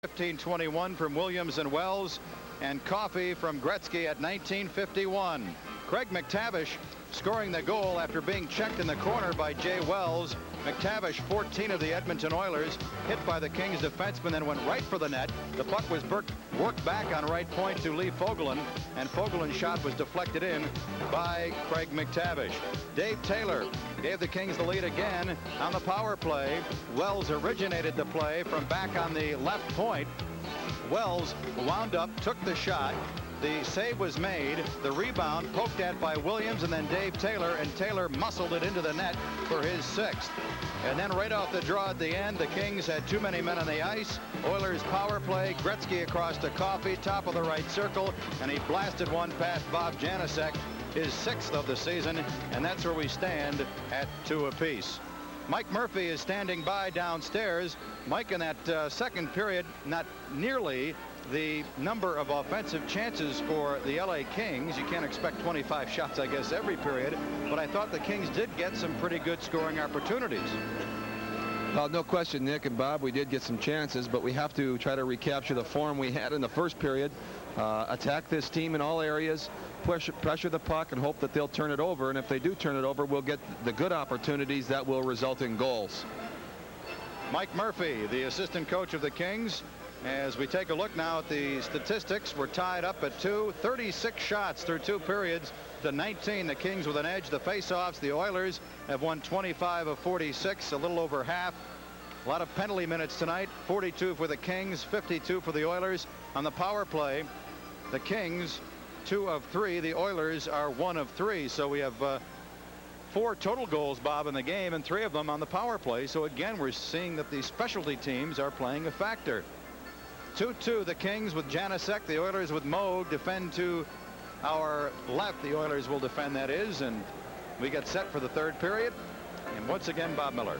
15-21 from Williams and Wells, and Coffey from Gretzky at 19:51. Craig MacTavish scoring the goal after being checked in the corner by Jay Wells. MacTavish, 14 of the Edmonton Oilers, hit by the Kings defenseman, then went right for the net. The puck was worked back on right point to Lee Fogelin, and Fogelin's shot was deflected in by Craig MacTavish. Dave Taylor gave the Kings the lead again on the power play. Wells originated the play from back on the left point. Wells wound up, took the shot. The save was made. The rebound poked at by Williams and then Dave Taylor, and Taylor muscled it into the net for his sixth. And then right off the draw at the end, the Kings had too many men on the ice. Oilers power play. Gretzky across to Coffey, top of the right circle, and he blasted one past Bob Janicek, his sixth of the season, and that's where we stand at 2 apiece. Mike Murphy is standing by downstairs. Mike, in that second period, not nearly the number of offensive chances for the LA Kings. You can't expect 25 shots, I guess, every period, but I thought the Kings did get some pretty good scoring opportunities. Well, no question, Nick and Bob, we did get some chances, but we have to try to recapture the form we had in the first period. Attack this team in all areas, pressure the puck, and hope that they'll turn it over. And if they do turn it over, we'll get the good opportunities that will result in goals. Mike Murphy, the assistant coach of the Kings. As we take a look now at the statistics, we're tied up at 2. 36 shots through 2 periods to 19. The Kings with an edge. The face-offs, the Oilers have won 25 of 46, a little over half. A lot of penalty minutes tonight. 42 for the Kings, 52 for the Oilers. On the power play, the Kings 2 of 3. The Oilers are 1 of 3. So we have 4 total goals, Bob, in the game, and 3 of them on the power play. So again, we're seeing that the specialty teams are playing a factor. 2-2 the Kings with Janicek. The Oilers with Moog defend to our left. The Oilers will defend, that is, and we get set for the third period. And once again, Bob Miller.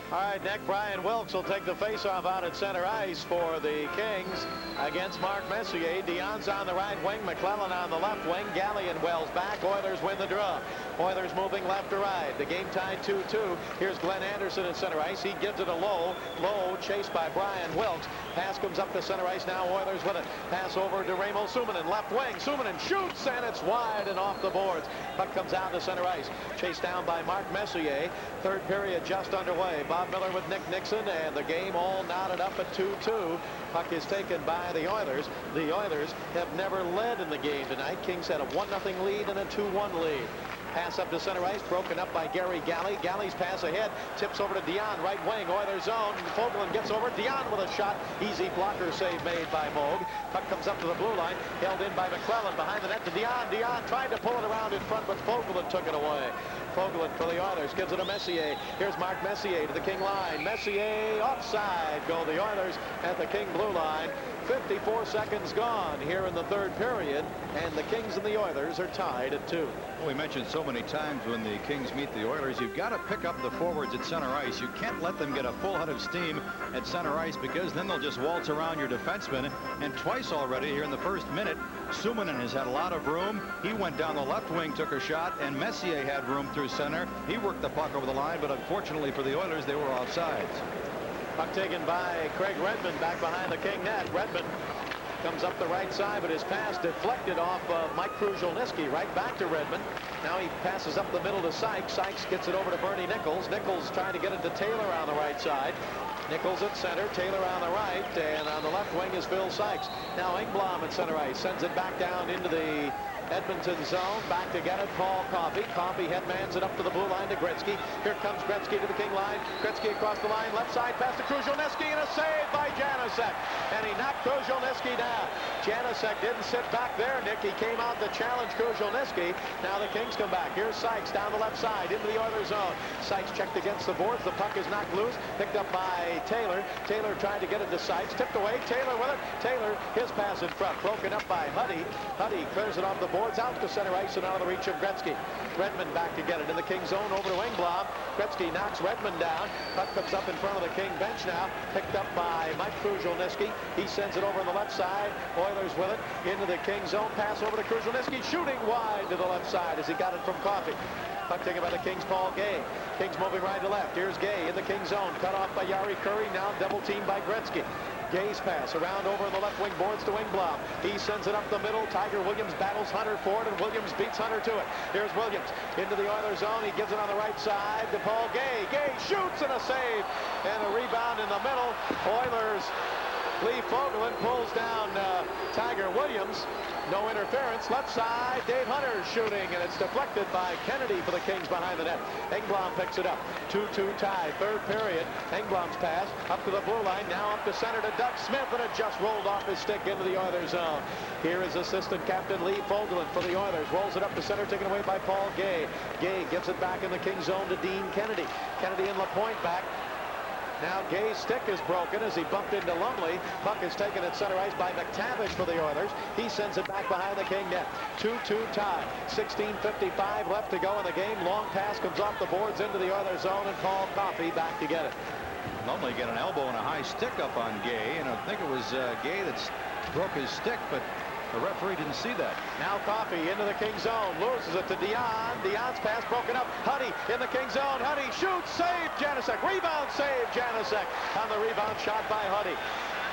All right, Nick, Brian Wilkes will take the faceoff out at center ice for the Kings against Mark Messier. Dion's on the right wing, McClellan on the left wing, Galley and Wells back. Oilers win the draw. Oilers moving left to right. The game tied 2-2. Here's Glenn Anderson at center ice. He gives it a low, chased by Brian Wilkes. Pass comes up to center ice now. Oilers with it. Pass over to Raymond Suominen, left wing. Suominen shoots, and it's wide and off the boards. Puck comes out to center ice. Chased down by Mark Messier. Third period just underway. Bob Miller with Nick Nixon, and the game all knotted up at 2-2. Puck is taken by the Oilers. The Oilers have never led in the game tonight. Kings had a 1-0 lead and a 2-1 lead. Pass up to center ice, broken up by Gary Galley. Galley's pass ahead, tips over to Dion, right wing, Oilers zone. Fogelin gets over. Dion with a shot. Easy blocker save made by Moog. Puck comes up to the blue line, held in by McClellan behind the net to Dion. Dion tried to pull it around in front, but Fogelin took it away. Fogelin for the Oilers gives it to Messier. Here's Mark Messier to the King line. Messier offside. Go the Oilers at the King blue line. 54 seconds gone here in the third period, and the Kings and the Oilers are tied at 2. Well, we mentioned so many times when the Kings meet the Oilers, you've got to pick up the forwards at center ice. You can't let them get a full head of steam at center ice, because then they'll just waltz around your defensemen. And twice already here in the first minute, Suominen has had a lot of room. He went down the left wing, took a shot, and Messier had room through center. He worked the puck over the line, but unfortunately for the Oilers, they were offsides. Puck taken by Craig Redmond back behind the King net. Redmond comes up the right side, but his pass deflected off of Mike Kruzhelnyski right back to Redmond. Now he passes up the middle to Sykes. Sykes gets it over to Bernie Nichols. Nichols trying to get it to Taylor on the right side. Nichols at center, Taylor on the right, and on the left wing is Phil Sykes. Now Engblom at center ice, sends it back down into the Edmonton zone. Back to get it, Paul Coffey. Coffey headmans it up to the blue line to Gretzky. Here comes Gretzky to the King line. Gretzky across the line, left side pass to Kruzhelnyski, and a save by Janicek. And he knocked Kruzhelnyski down. Janicek didn't sit back there, Nick. He came out to challenge Kruzhelnyski. Now the Kings come back. Here's Sykes down the left side into the Oilers zone. Sykes checked against the boards. The puck is knocked loose. Picked up by Taylor. Taylor tried to get it to Sykes. Tipped away. Taylor with it. Taylor, his pass in front. Broken up by Huddy. Huddy clears it off the boards out to center ice and out of the reach of Gretzky. Redmond back to get it in the King zone over to Engblom. Gretzky knocks Redmond down. Puck comes up in front of the King bench now. Picked up by Mike Kruzhelnyski. He sends it over on the left side. Oilers with it into the King zone. Pass over to Kruzhelnyski. Shooting wide to the left side as he got it from Coffey. Puck taken by the Kings, Paul Gay. Kings moving right to left. Here's Gay in the King zone. Cut off by Yari Curry. Now double teamed by Gretzky. Gay's pass around over in the left wing boards to Engblom. He sends it up the middle. Tiger Williams battles Hunter for it, and Williams beats Hunter to it. Here's Williams into the Oilers zone. He gives it on the right side to Paul Gay. Gay shoots and a save, and a rebound in the middle. Oilers. Lee Fogelin pulls down Tiger Williams. No interference. Left side, Dave Hunter shooting, and it's deflected by Kennedy for the Kings behind the net. Engblom picks it up. 2-2 tie. Third period. Engblom's pass up to the blue line. Now up to center to Doug Smith, and it just rolled off his stick into the Oilers zone. Here is assistant captain Lee Fogelin for the Oilers. Rolls it up to center, taken away by Paul Gay. Gay gives it back in the Kings zone to Dean Kennedy. Kennedy in LaPointe back. Now Gay's stick is broken as he bumped into Lumley. Puck is taken at center ice by McTavish for the Oilers. He sends it back behind the King net. 2-2 tie. 16:55 left to go in the game. Long pass comes off the boards into the Oilers zone, and Paul Coffey back to get it. Lumley got an elbow and a high stick up on Gay, and I think it was Gay that broke his stick, but the referee didn't see that. Now Coffey into the King zone. Loses it to Dion. Dion's pass broken up. Huddy in the King zone. Huddy shoots. Save. Janusek. Rebound. Save. Janusek on the rebound shot by Huddy.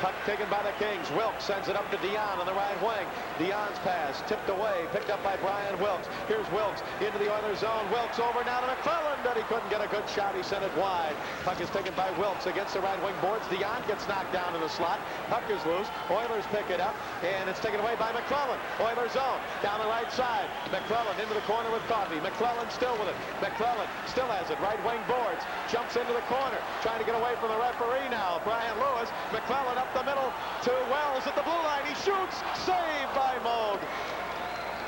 Puck taken by the Kings. Wilkes sends it up to Dion on the right wing. Dion's pass tipped away. Picked up by Brian Wilkes. Here's Wilkes into the Oilers zone. Wilkes over now to McClellan, but he couldn't get a good shot. He sent it wide. Puck is taken by Wilkes against the right wing boards. Dion gets knocked down in the slot. Puck is loose. Oilers pick it up, and it's taken away by McClellan. Oilers zone down the right side. McClellan into the corner with Coffey. McClellan still with it. McClellan still has it. Right wing boards. Jumps into the corner. Trying to get away from the referee now. Brian Lewis. McClellan up the middle to Wells at the blue line. He shoots. Saved by Moog.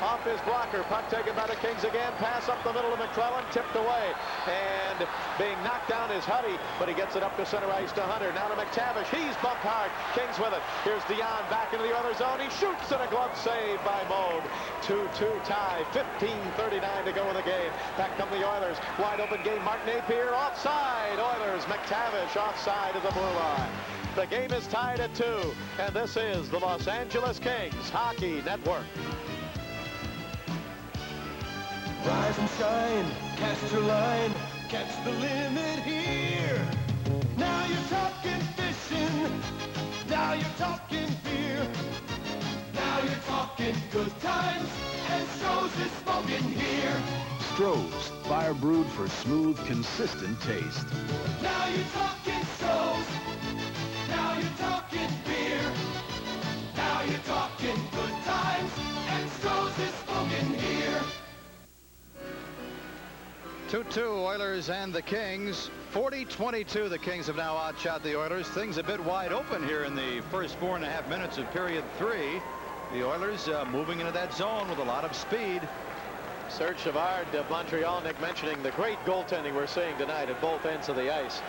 Off his blocker. Puck taken by the Kings again. Pass up the middle to McClellan. Tipped away. And being knocked down is Huddy, but he gets it up to center ice to Hunter. Now to McTavish. He's bumped hard. Kings with it. Here's Dion back into the other zone. He shoots, and a glove save by Moog. 2-2 tie. 15:39 to go in the game. Back come the Oilers. Wide open game. Mark Napier offside. Oilers. McTavish offside of the blue line. The game is tied at 2, and this is the Los Angeles Kings Hockey Network. Rise and shine, cast your line, catch the limit here. Now you're talking fishing, now you're talking beer. Now you're talking good times, and Stroh's is smoking here. Stroh's, fire brewed for smooth, consistent taste. Now you're talking Stroh's, now you're talking beer. Now you're talking good times, and Stroh's is smoking here. 2-2 Oilers and the Kings. 40-22 the Kings have now outshot the Oilers. Things a bit wide open here in the first 4.5 minutes of period 3. The Oilers moving into that zone with a lot of speed. Serge Savard of Montreal. Nick mentioning the great goaltending we're seeing tonight at both ends of the ice.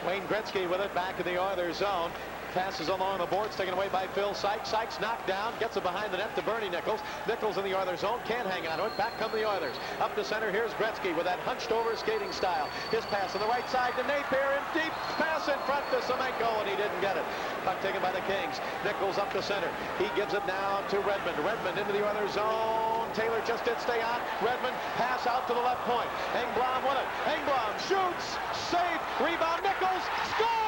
Wayne Gretzky with it back in the Oilers zone. Passes along the boards, taken away by Phil Sykes. Sykes knocked down, gets it behind the net to Bernie Nichols. Nichols in the Oilers zone, can't hang on to it. Back come the Oilers. Up to center, here's Gretzky with that hunched over skating style. His pass on the right side to Napier, and deep pass in front to Semenko, and he didn't get it. Puck taken by the Kings. Nichols up to center. He gives it now to Redmond. Redmond into the Oilers zone. Taylor just did stay on. Redmond pass out to the left point. Engblom with it. Engblom shoots, safe, rebound, Nichols, score!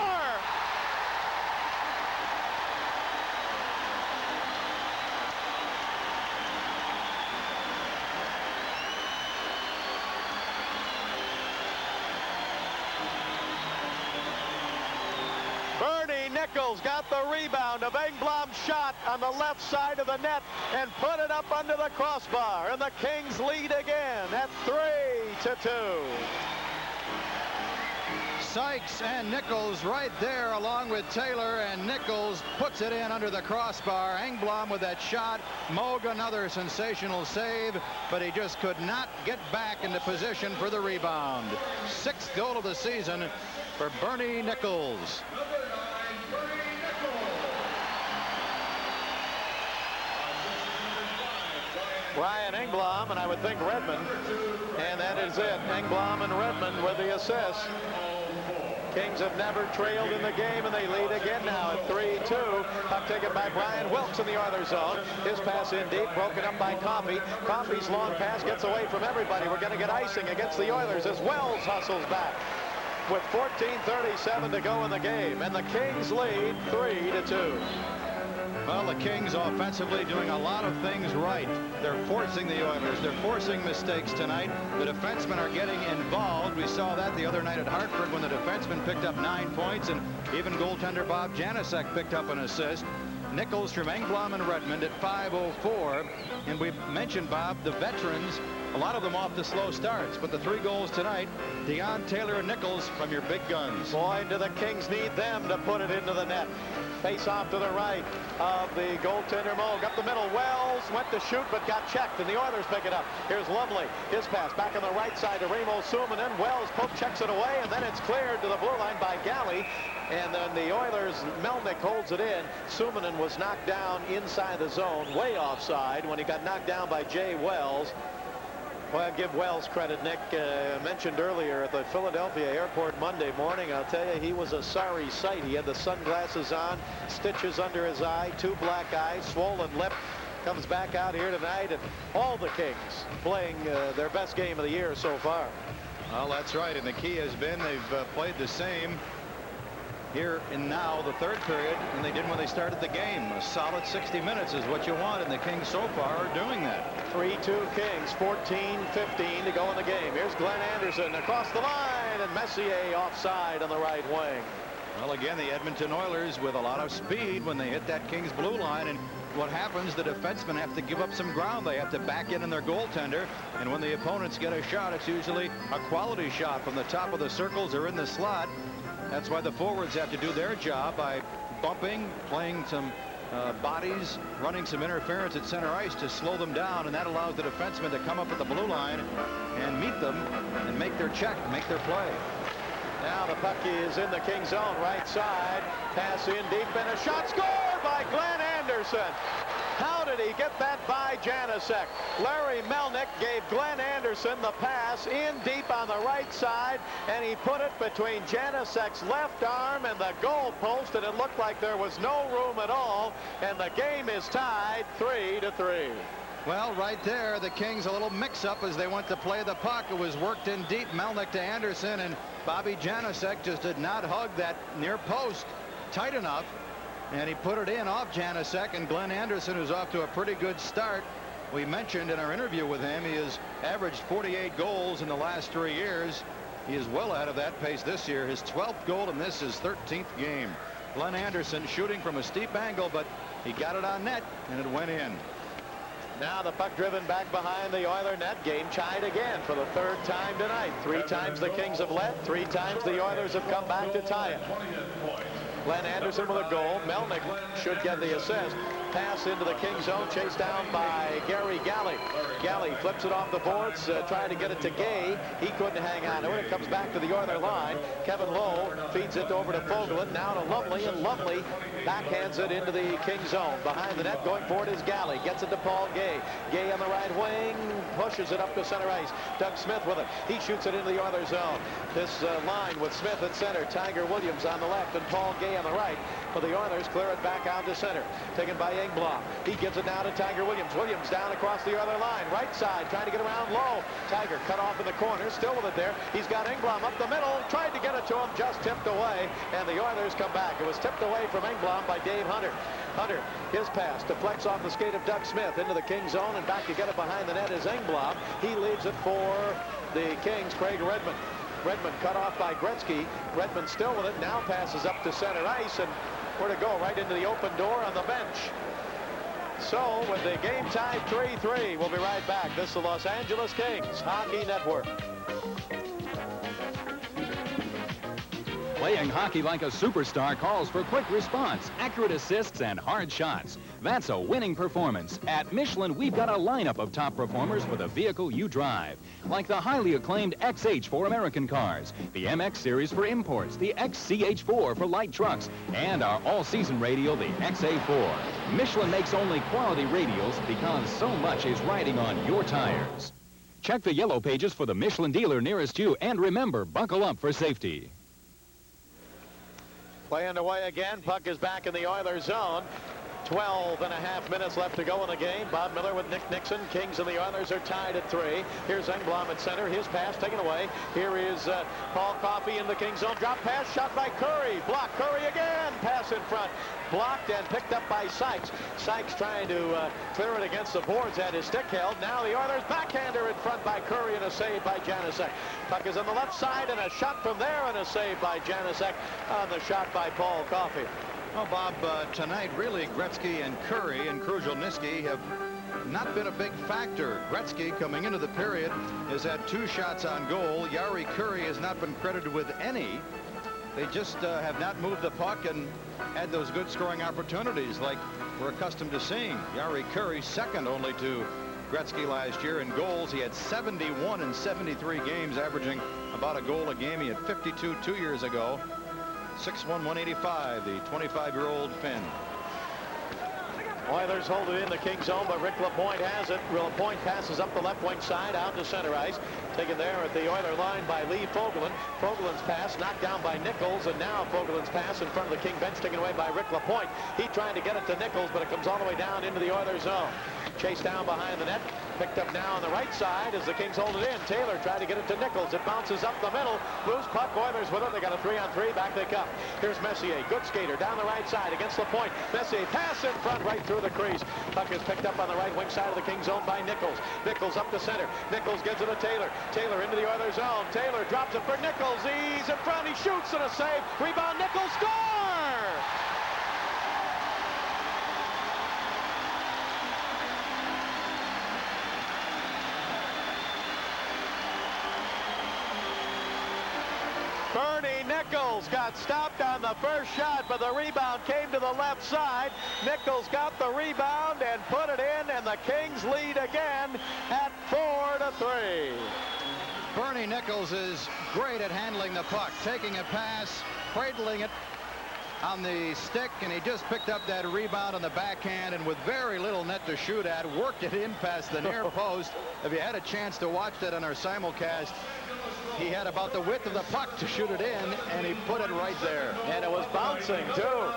Bernie Nichols got the rebound of Engblom's shot on the left side of the net and put it up under the crossbar. And the Kings lead again at 3-2. Sykes and Nichols right there along with Taylor, and Nichols puts it in under the crossbar. Engblom with that shot. Moog another sensational save, but he just could not get back into position for the rebound. 6th goal of the season for Bernie Nichols. Ryan Engblom, and I would think Redmond, and that is it. Engblom and Redmond with the assists. Kings have never trailed in the game, and they lead again now at 3-2. Puck taken by Brian Wilkes in the Oilers zone. His pass in deep, broken up by Coffey. Coffey's long pass gets away from everybody. We're going to get icing against the Oilers as Wells hustles back. with 14:37 to go in the game, and the Kings lead 3-2. Well, the Kings offensively doing a lot of things right. They're forcing the Oilers. They're forcing mistakes tonight. The defensemen are getting involved. We saw that the other night at Hartford when the defenseman picked up 9 points, and even goaltender Bob Janusek picked up an assist. Nichols from Engblom and Redmond at 5:04. And we mentioned, Bob, the veterans, a lot of them off the slow starts. But the 3 goals tonight, Deion, Taylor, and Nichols from your big guns. Boy, do the Kings need them to put it into the net. Face off to the right of the goaltender Moog. Up the middle, Wells went to shoot but got checked, and the Oilers pick it up. Here's Lumley. His pass back on the right side to Remo Suominen. Wells poke checks it away, and then it's cleared to the blue line by Galley. And then the Oilers, Melnick holds it in. Suominen was knocked down inside the zone, way offside, when he got knocked down by Jay Wells. Well, I give Wells credit, Nick. Mentioned earlier at the Philadelphia airport Monday morning, I'll tell you, he was a sorry sight. He had the sunglasses on, stitches under his eye, 2 black eyes, swollen lip. Comes back out here tonight, and all the Kings playing their best game of the year so far. Well, that's right, and the key has been they've played the same here in now the 3rd period than they did when they started the game. A solid 60 minutes is what you want, and the Kings so far are doing that. 3-2 Kings, 14:15 to go in the game. Here's Glenn Anderson across the line, and Messier offside on the right wing. Well, again, the Edmonton Oilers with a lot of speed when they hit that Kings blue line, and what happens, the defensemen have to give up some ground. They have to back in their goaltender, and when the opponents get a shot, it's usually a quality shot from the top of the circles or in the slot. That's why the forwards have to do their job by bumping, playing some bodies, running some interference at center ice to slow them down, and that allows the defensemen to come up at the blue line and meet them and make their check, make their play. Now the puck is in the King zone, right side. Pass in deep, and a shot scored by Glenn Anderson. How did he get that by Janusek? Larry Melnick gave Glenn Anderson the pass in deep on the right side, and he put it between Janusek's left arm and the goal post, and it looked like there was no room at all, and the game is tied 3-3. Well, right there, the Kings a little mix-up as they went to play the puck. It was worked in deep, Melnick to Anderson, and Bobby Janusek just did not hug that near post tight enough, and he put it in off Janusek, and Glenn Anderson, who's off to a pretty good start. We mentioned in our interview with him, he has averaged 48 goals in the last 3 years. He is well out of that pace this year. His 12th goal, and this is 13th game. Glenn Anderson shooting from a steep angle, but he got it on net, and it went in. Now the puck driven back behind the Oiler net. Game tied again for the 3rd time tonight. 3 times the Kings have led. 3 times the Oilers have come back to tie it. Glenn Anderson with a goal. Melnick should get the assist. Pass into the King zone, chased down by Gary Galley. Galley flips it off the boards, trying to get it to Gay. He couldn't hang on to it. It comes back to the Oiler line. Kevin Lowe feeds it over to Fogelin. Now to Lumley, and Lumley backhands it into the King zone. Behind the net, going forward is Galley. Gets it to Paul Gay. Gay on the right wing, pushes it up to center ice. Doug Smith with it. He shoots it into the Oiler zone. This line with Smith at center, Tiger Williams on the left, and Paul Gay on the right. For the Oilers, clear it back out to center. Taken by Engblom. He gives it now to Tiger Williams. Williams down across the other line. Right side, trying to get around low. Tiger cut off in the corner, still with it there. He's got Engblom up the middle. Tried to get it to him, just tipped away. And the Oilers come back. It was tipped away from Engblom by Dave Hunter. Hunter, his pass deflects off the skate of Doug Smith into the King zone, and back to get it behind the net is Engblom. He leaves it for the Kings, Craig Redmond. Redmond cut off by Gretzky. Redmond still with it, now passes up to center ice, and where to go? Right into the open door on the bench. So with the game tied 3-3, we'll be right back. This is the Los Angeles Kings Hockey Network. Playing hockey like a superstar calls for quick response, accurate assists, and hard shots. That's a winning performance. At Michelin, we've got a lineup of top performers for the vehicle you drive. Like the highly acclaimed XH for American cars, the MX series for imports, the XCH4 for light trucks, and our all-season radial, the XA4. Michelin makes only quality radials because so much is riding on your tires. Check the yellow pages for the Michelin dealer nearest you, and remember, buckle up for safety. Play underway again. Puck is back in the Oilers zone. 12.5 minutes left to go in the game. Bob Miller with Nick Nixon. Kings and the Oilers are tied at 3. Here's Engblom at center. His pass taken away. Here is Paul Coffey in the King zone. Drop pass shot by Curry. Block. Curry again. Pass in front. Blocked and picked up by Sykes. Sykes trying to clear it against the boards. Had his stick held. Now the Oilers backhander in front by Curry and a save by Janusek. Puck is on the left side and a shot from there and a save by Janusek on the shot by Paul Coffey. Well, Bob, tonight really Gretzky and Curry and Krushelnyski have not been a big factor. Gretzky, coming into the period, has had 2 shots on goal. Jari Kurri has not been credited with any. They just have not moved the puck and had those good scoring opportunities like we're accustomed to seeing. Jari Kurri second only to Gretzky last year in goals. He had 71 in 73 games, averaging about a goal a game. He had 52 2 years ago. 6'1", 185, the 25-year-old Finn. Oilers hold it in the King zone, but Rick LaPointe has it. LaPointe passes up the left wing side out to center ice. Taken there at the Oiler line by Lee Fogelin. Fogelin's pass knocked down by Nichols, and now Fogelin's pass in front of the King bench taken away by Rick LaPointe. He trying to get it to Nichols, but it comes all the way down into the Oilers zone. Chased down behind the net. Picked up now on the right side as the Kings hold it in. Taylor tried to get it to Nichols. It bounces up the middle. Loose puck. Oilers with it. They got a 3-on-3. Back they come. Here's Messier. Good skater down the right side against LaPointe. Messier pass in front right through the crease. Puck is picked up on the right wing side of the King zone by Nichols. Nichols up the center. Nichols gives it to Taylor. Taylor into the Oilers zone. Taylor drops it for Nichols. He's in front. He shoots and a save. Rebound. Nichols score! Bernie Nichols got stopped on the first shot, but the rebound came to the left side. Nichols got the rebound and put it in, and the Kings lead again at 4-3. Bernie Nichols is great at handling the puck, taking a pass, cradling it on the stick, and he just picked up that rebound on the backhand, and with very little net to shoot at, worked it in past the near post. If you had a chance to watch that on our simulcast, he had about the width of the puck to shoot it in, and he put it right there. And it was bouncing, too.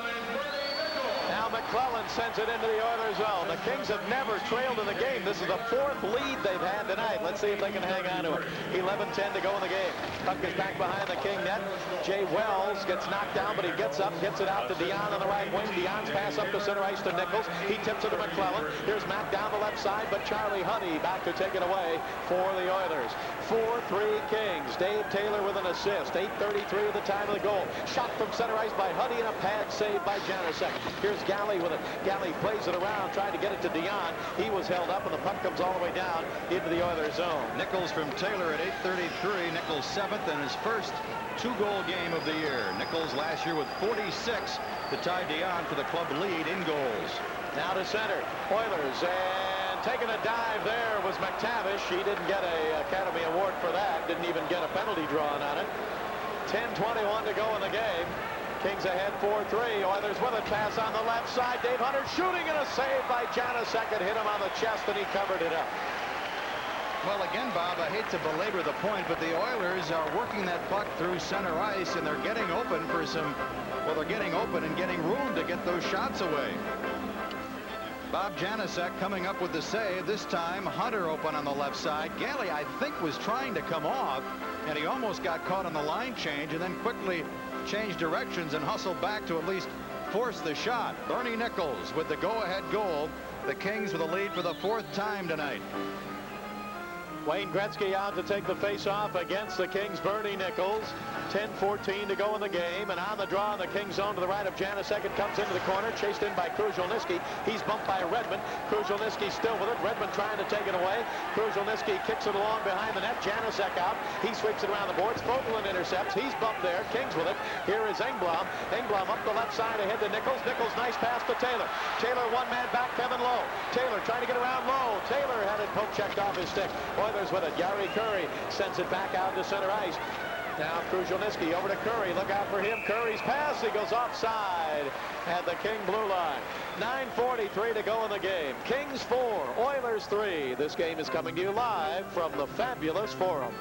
Now McClellan sends it into the Oilers zone. The Kings have never trailed in the game. This is the 4th lead they've had tonight. Let's see if they can hang on to it. 11:10 to go in the game. Puck is back behind the King net. Jay Wells gets knocked down, but he gets up, gets it out to Dion on the right wing. Dion's pass up to center ice to Nichols. He tips it to McClellan. Here's Mack down the left side, but Charlie Honey back to take it away for the Oilers. 4-3 Kings. Dave Taylor with an assist. 8:33 at the time of the goal. Shot from center ice by Honey and a pad save by Janusek. Here's Galley with it. Galley plays it around, trying to get it to Dion. He was held up, and the puck comes all the way down into the Oilers zone. Nichols from Taylor at 8:33. Nichols 7th and his first 2-goal game of the year. Nichols last year with 46 to tie Dion for the club lead in goals. Now to center. Oilers, and taking a dive there was McTavish. He didn't get a Academy Award for that. Didn't even get a penalty drawn on it. 10:21 to go in the game. Kings ahead 4-3. Oilers with it. Pass on the left side. Dave Hunter shooting and a save by Janusek. It hit him on the chest and he covered it up. Well, again, Bob, I hate to belabor the point, but the Oilers are working that puck through center ice, and they're getting open for some, well, they're getting open and getting room to get those shots away. Bob Janusek coming up with the save. This time, Hunter open on the left side. Galley, I think, was trying to come off, and he almost got caught on the line change and then quickly changed directions and hustled back to at least force the shot. Bernie Nichols with the go-ahead goal. The Kings with a lead for the 4th time tonight. Wayne Gretzky out to take the face-off against the Kings. Bernie Nichols. 10:14 to go in the game, and on the draw in the Kings zone to the right of Janusek. It comes into the corner, chased in by Krushelnyski. He's bumped by Redmond. Krushelnyski still with it. Redmond trying to take it away. Krushelnyski kicks it along behind the net. Janusek out. He sweeps it around the boards. Fogelin intercepts. He's bumped there. Kings with it. Here is Engblom. Engblom up the left side ahead to Nichols. Nichols, nice pass to Taylor. Taylor one man back, Kevin Lowe. Taylor trying to get around Lowe. Taylor had it poke checked off his stick. Oilers with it. Jari Kurri sends it back out to center ice. Now Krushelnyski over to Curry. Look out for him. Curry's pass. He goes offside at the King blue line. 9:43 to go in the game. Kings 4, Oilers 3. This game is coming to you live from the fabulous Forum.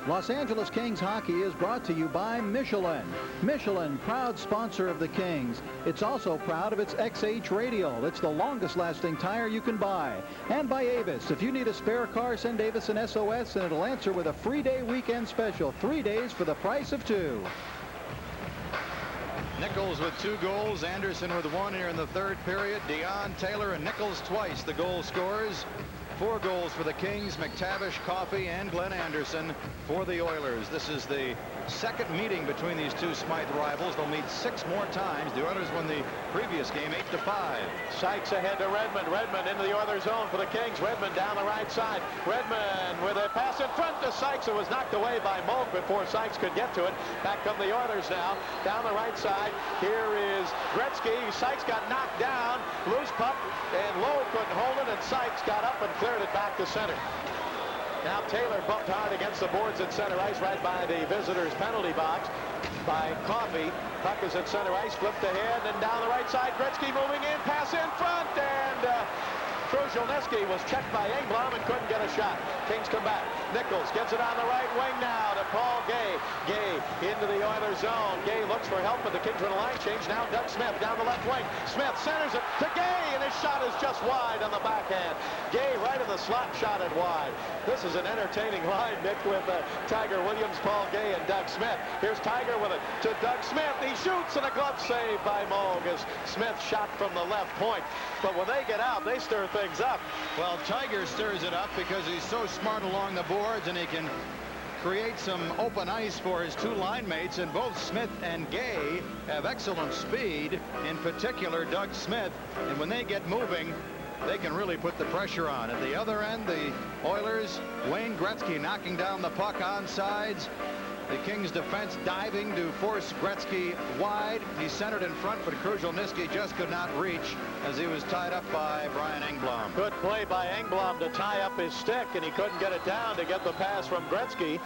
Los Angeles Kings hockey is brought to you by Michelin. Michelin, proud sponsor of the Kings. It's also proud of its XH radial. It's the longest lasting tire you can buy. And by Avis. If you need a spare car, send Avis an SOS and it'll answer with a free day weekend special. 3 days for the price of 2. Nichols with 2 goals. Anderson with 1 here in the third period. Dion, Taylor, and Nichols twice the goal scorers. 4 goals for the Kings. McTavish, Coffey, and Glenn Anderson for the Oilers. This is the second meeting between these 2 Smythe rivals. They'll meet 6 more times. The Oilers won the previous game 8-5. Sykes ahead to Redmond. Redmond into the Oilers zone for the Kings. Redmond down the right side. Redmond with a pass in front to Sykes. It was knocked away by Moog before Sykes could get to it. Back come the Oilers now. Down the right side. Here is Gretzky. Sykes got knocked down. Loose puck. And Lowe couldn't hold it. And Sykes got up and cleared it back to center. Now Taylor bumped hard against the boards at center ice right by the visitors' penalty box by Coffey. Puck is at center ice, flipped ahead, and down the right side. Gretzky moving in, pass in front, and Kruzhelnyski was checked by Engblom and couldn't get a shot. Kings come back. Nichols gets it on the right wing now to Paul Gay. Gay into the Oilers zone. Gay looks for help, but the Kings run a line change. Now Doug Smith down the left wing. Smith centers it to Gay, and his shot is just wide on the backhand. Gay right in the slot, shot it wide. This is an entertaining line, Nick, with Tiger Williams, Paul Gay, and Doug Smith. Here's Tiger with it to Doug Smith. He shoots, and a glove save by Moog as Smith shot from the left point. But when they get out, they stir things up. Well, Tiger stirs it up because he's so smart along the boards, and he can create some open ice for his 2 line mates, and both Smith and Gay have excellent speed, in particular Doug Smith, and when they get moving, they can really put the pressure on. At the other end, the Oilers, Wayne Gretzky knocking down the puck on sides. The Kings defense diving to force Gretzky wide. He centered in front, but Kruzhelnyski just could not reach as he was tied up by Brian Engblom. Good play by Engblom to tie up his stick, and he couldn't get it down to get the pass from Gretzky.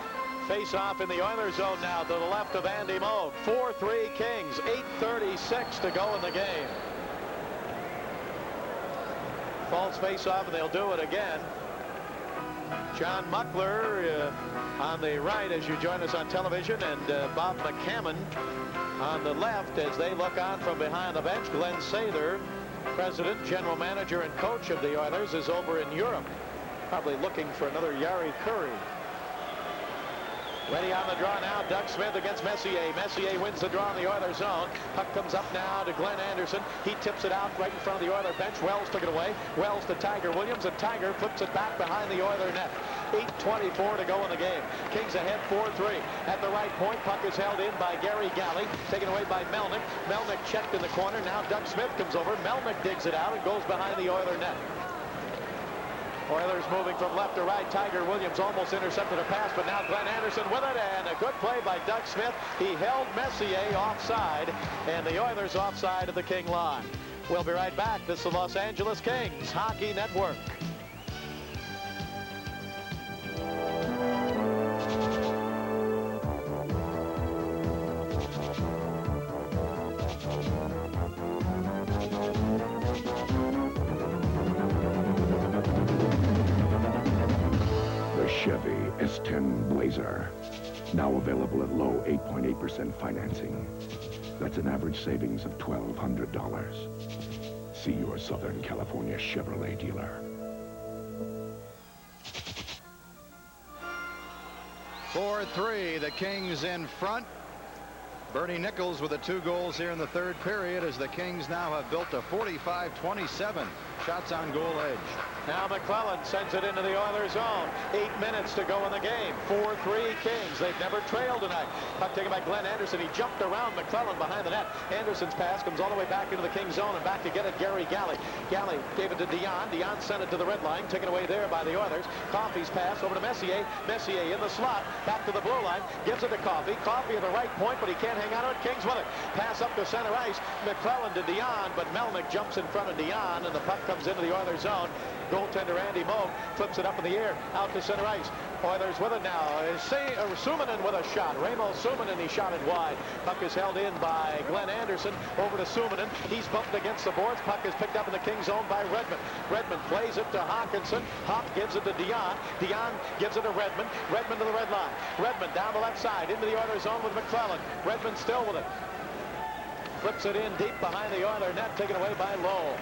Face off in the Oilers zone now to the left of Andy Moog. 4-3 Kings, 8:36 to go in the game. False face off, and they'll do it again. John Muckler on the right as you join us on television, and Bob McCammon on the left as they look on from behind the bench. Glenn Sather, president, general manager, and coach of the Oilers, is over in Europe, probably looking for another Yari Curry. Ready on the draw now, Doug Smith against Messier. Messier wins the draw in the Oilers zone. Puck comes up now to Glenn Anderson. He tips it out right in front of the Oiler bench. Wells took it away. Wells to Tiger Williams, and Tiger flips it back behind the Oiler net. 8:24 to go in the game. Kings ahead 4-3. At the right point, puck is held in by Gary Galley, taken away by Melnick. Melnick checked in the corner. Now Doug Smith comes over. Melnick digs it out and goes behind the Oiler net. Oilers moving from left to right. Tiger Williams almost intercepted a pass, but now Glenn Anderson with it, and a good play by Doug Smith. He held Messier offside, and the Oilers offside of the King line. We'll be right back. This is the Los Angeles Kings Hockey Network. Chevy S10 Blazer. Now available at low 8.8% financing. That's an average savings of $1,200. See your Southern California Chevrolet dealer. 4-3, the Kings in front. Bernie Nichols with the 2 goals here in the third period as the Kings now have built a 45-27 shots on goal edge. Now McClellan sends it into the Oilers zone. 8 minutes to go in the game. 4-3 Kings. They've never trailed tonight. Puck taken by Glenn Anderson. He jumped around McClellan behind the net. Anderson's pass comes all the way back into the Kings zone, and back to get it Gary Galley. Galley gave it to Dion. Dion sent it to the red line, taken away there by the Oilers. Coffey's pass over to Messier. Messier in the slot, back to the blue line, gives it to Coffey. Coffey at the right point, but he can't hang on to it. Kings with it. Pass up to center ice. McClellan to Dion, but Melnick jumps in front of Dion, and the puck comes into the Oilers zone. Goaltender Andy Moog flips it up in the air, out to center ice. Oilers with it now. Suominen with a shot. Raimo Suominen, he shot it wide. Puck is held in by Glenn Anderson. Over to Suominen. He's bumped against the boards. Puck is picked up in the Kings zone by Redmond. Redmond plays it to Hawkinson. Hop gives it to Dion. Dion gives it to Redmond. Redmond to the red line. Redmond down the left side into the Oilers zone with McClellan. Redmond still with it. Flips it in deep behind the Oiler net, taken away by Lowe.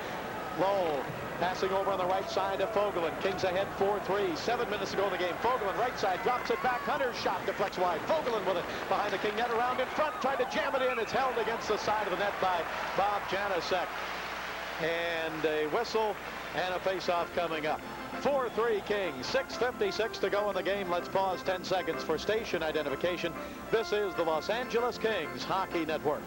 Lowe passing over on the right side to Fogelin. Kings ahead 4-3. 7 minutes to go in the game. Fogelin right side drops it back. Hunter's shot deflects wide. Fogelin with it behind the King net, around in front, tried to jam it in. It's held against the side of the net by Bob Janasek. And a whistle and a face-off coming up. 4-3 Kings. 6:56 to go in the game. Let's pause 10 seconds for station identification. This is the Los Angeles Kings Hockey Network.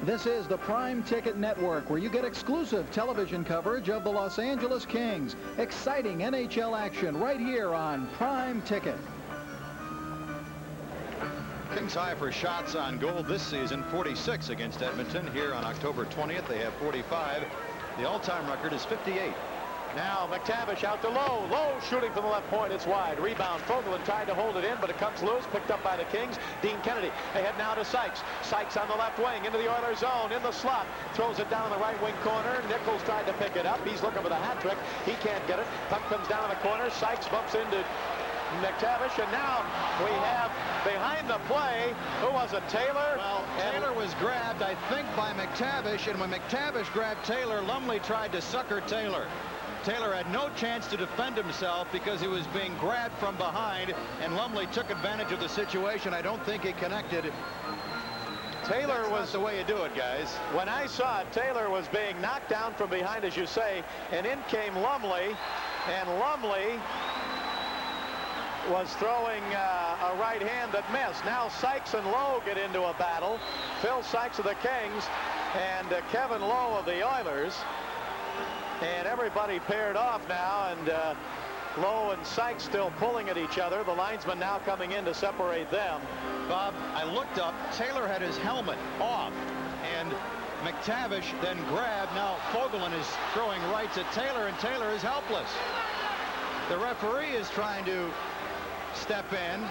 This is the Prime Ticket Network, where you get exclusive television coverage of the Los Angeles Kings. Exciting NHL action right here on Prime Ticket. Kings high for shots on goal this season, 46 against Edmonton. Here on October 20th, they have 45. The all-time record is 58. Now McTavish out to Lowe. Lowe shooting from the left point. It's wide. Rebound. Fogelin tried to hold it in, but it comes loose. Picked up by the Kings. Dean Kennedy ahead now to Sykes. Sykes on the left wing into the Oilers zone. In the slot. Throws it down in the right wing corner. Nichols tried to pick it up. He's looking for the hat trick. He can't get it. Puck comes down in the corner. Sykes bumps into McTavish, and now we have behind the play. Who was it? Taylor? Well, Taylor was grabbed, I think, by McTavish, and when McTavish grabbed Taylor, Lumley tried to sucker Taylor. Taylor had no chance to defend himself because he was being grabbed from behind, and Lumley took advantage of the situation. I don't think he connected. Taylor was the way you do it, guys. When I saw it, Taylor was being knocked down from behind, as you say, and in came Lumley, and Lumley was throwing a right hand that missed. Now Sykes and Lowe get into a battle. Phil Sykes of the Kings and Kevin Lowe of the Oilers. And everybody paired off now, and Lowe and Sykes still pulling at each other. The linesman now coming in to separate them. Bob, I looked up. Taylor had his helmet off, and McTavish then grabbed. Now Fogelin is throwing rights at Taylor, and Taylor is helpless. The referee is trying to step in.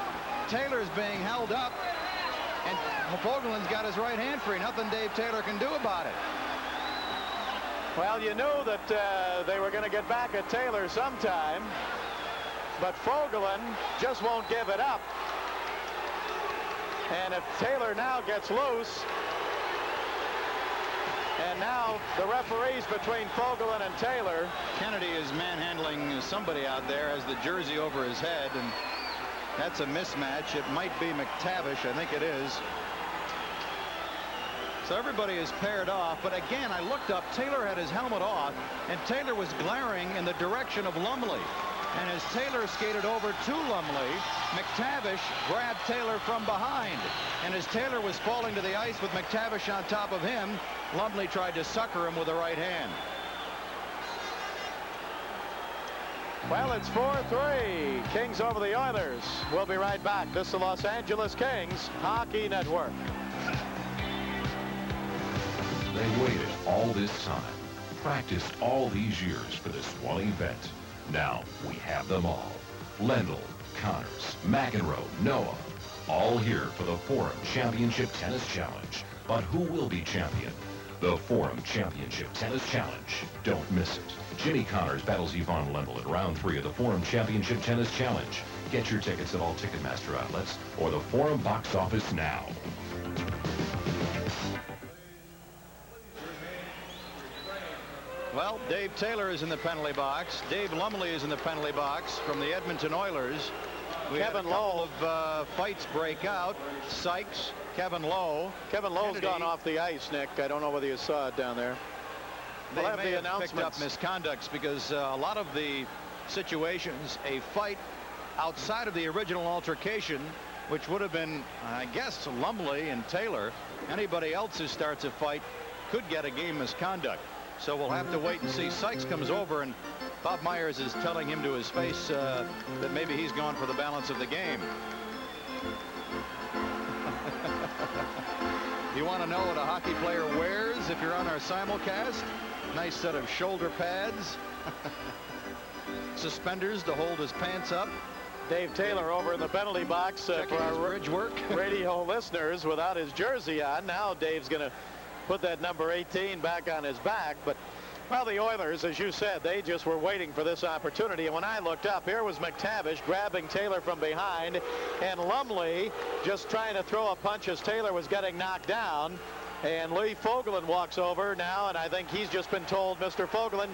Taylor's being held up, and Fogelin's got his right hand free. Nothing Dave Taylor can do about it. Well, you knew that they were going to get back at Taylor sometime, but Fogelin just won't give it up. And if Taylor now gets loose, and now the referees between Fogelin and Taylor. Kennedy is manhandling somebody out there, has the jersey over his head, and that's a mismatch. It might be McTavish. I think it is. So everybody is paired off, but again, I looked up. Taylor had his helmet off, and Taylor was glaring in the direction of Lumley. And as Taylor skated over to Lumley, McTavish grabbed Taylor from behind. And as Taylor was falling to the ice with McTavish on top of him, Lumley tried to sucker him with the right hand. Well, it's 4-3. Kings over the Oilers. We'll be right back. This is the Los Angeles Kings Hockey Network. They waited all this time, practiced all these years for this one event. Now we have them all. Lendl, Connors, McEnroe, Noah, all here for the Forum Championship Tennis Challenge. But who will be champion? The Forum Championship Tennis Challenge. Don't miss it. Jimmy Connors battles Yvonne Lendl at round 3 of the Forum Championship Tennis Challenge. Get your tickets at all Ticketmaster outlets or the Forum box office now. Well, Dave Taylor is in the penalty box. Dave Lumley is in the penalty box from the Edmonton Oilers. Kevin Lowe of fights break out. Sykes, Kevin Lowe. Kevin Lowe's gone off the ice, Nick. I don't know whether you saw it down there. They may have picked up misconducts because a lot of the situations, a fight outside of the original altercation, which would have been, I guess, Lumley and Taylor. Anybody else who starts a fight could get a game misconduct. So we'll have to wait and see. Sykes comes over, and Bob Myers is telling him to his face that maybe he's gone for the balance of the game. You want to know what a hockey player wears if you're on our simulcast? Nice set of shoulder pads. Suspenders to hold his pants up. Dave Taylor over in the penalty box for our bridge work. radio listeners without his jersey on. Now Dave's going to put that number 18 back on his back. But, well, the Oilers, as you said, they just were waiting for this opportunity. And when I looked up, here was McTavish grabbing Taylor from behind, and Lumley just trying to throw a punch as Taylor was getting knocked down. And Lee Fogelin walks over now, and I think he's just been told, Mr. Fogelin,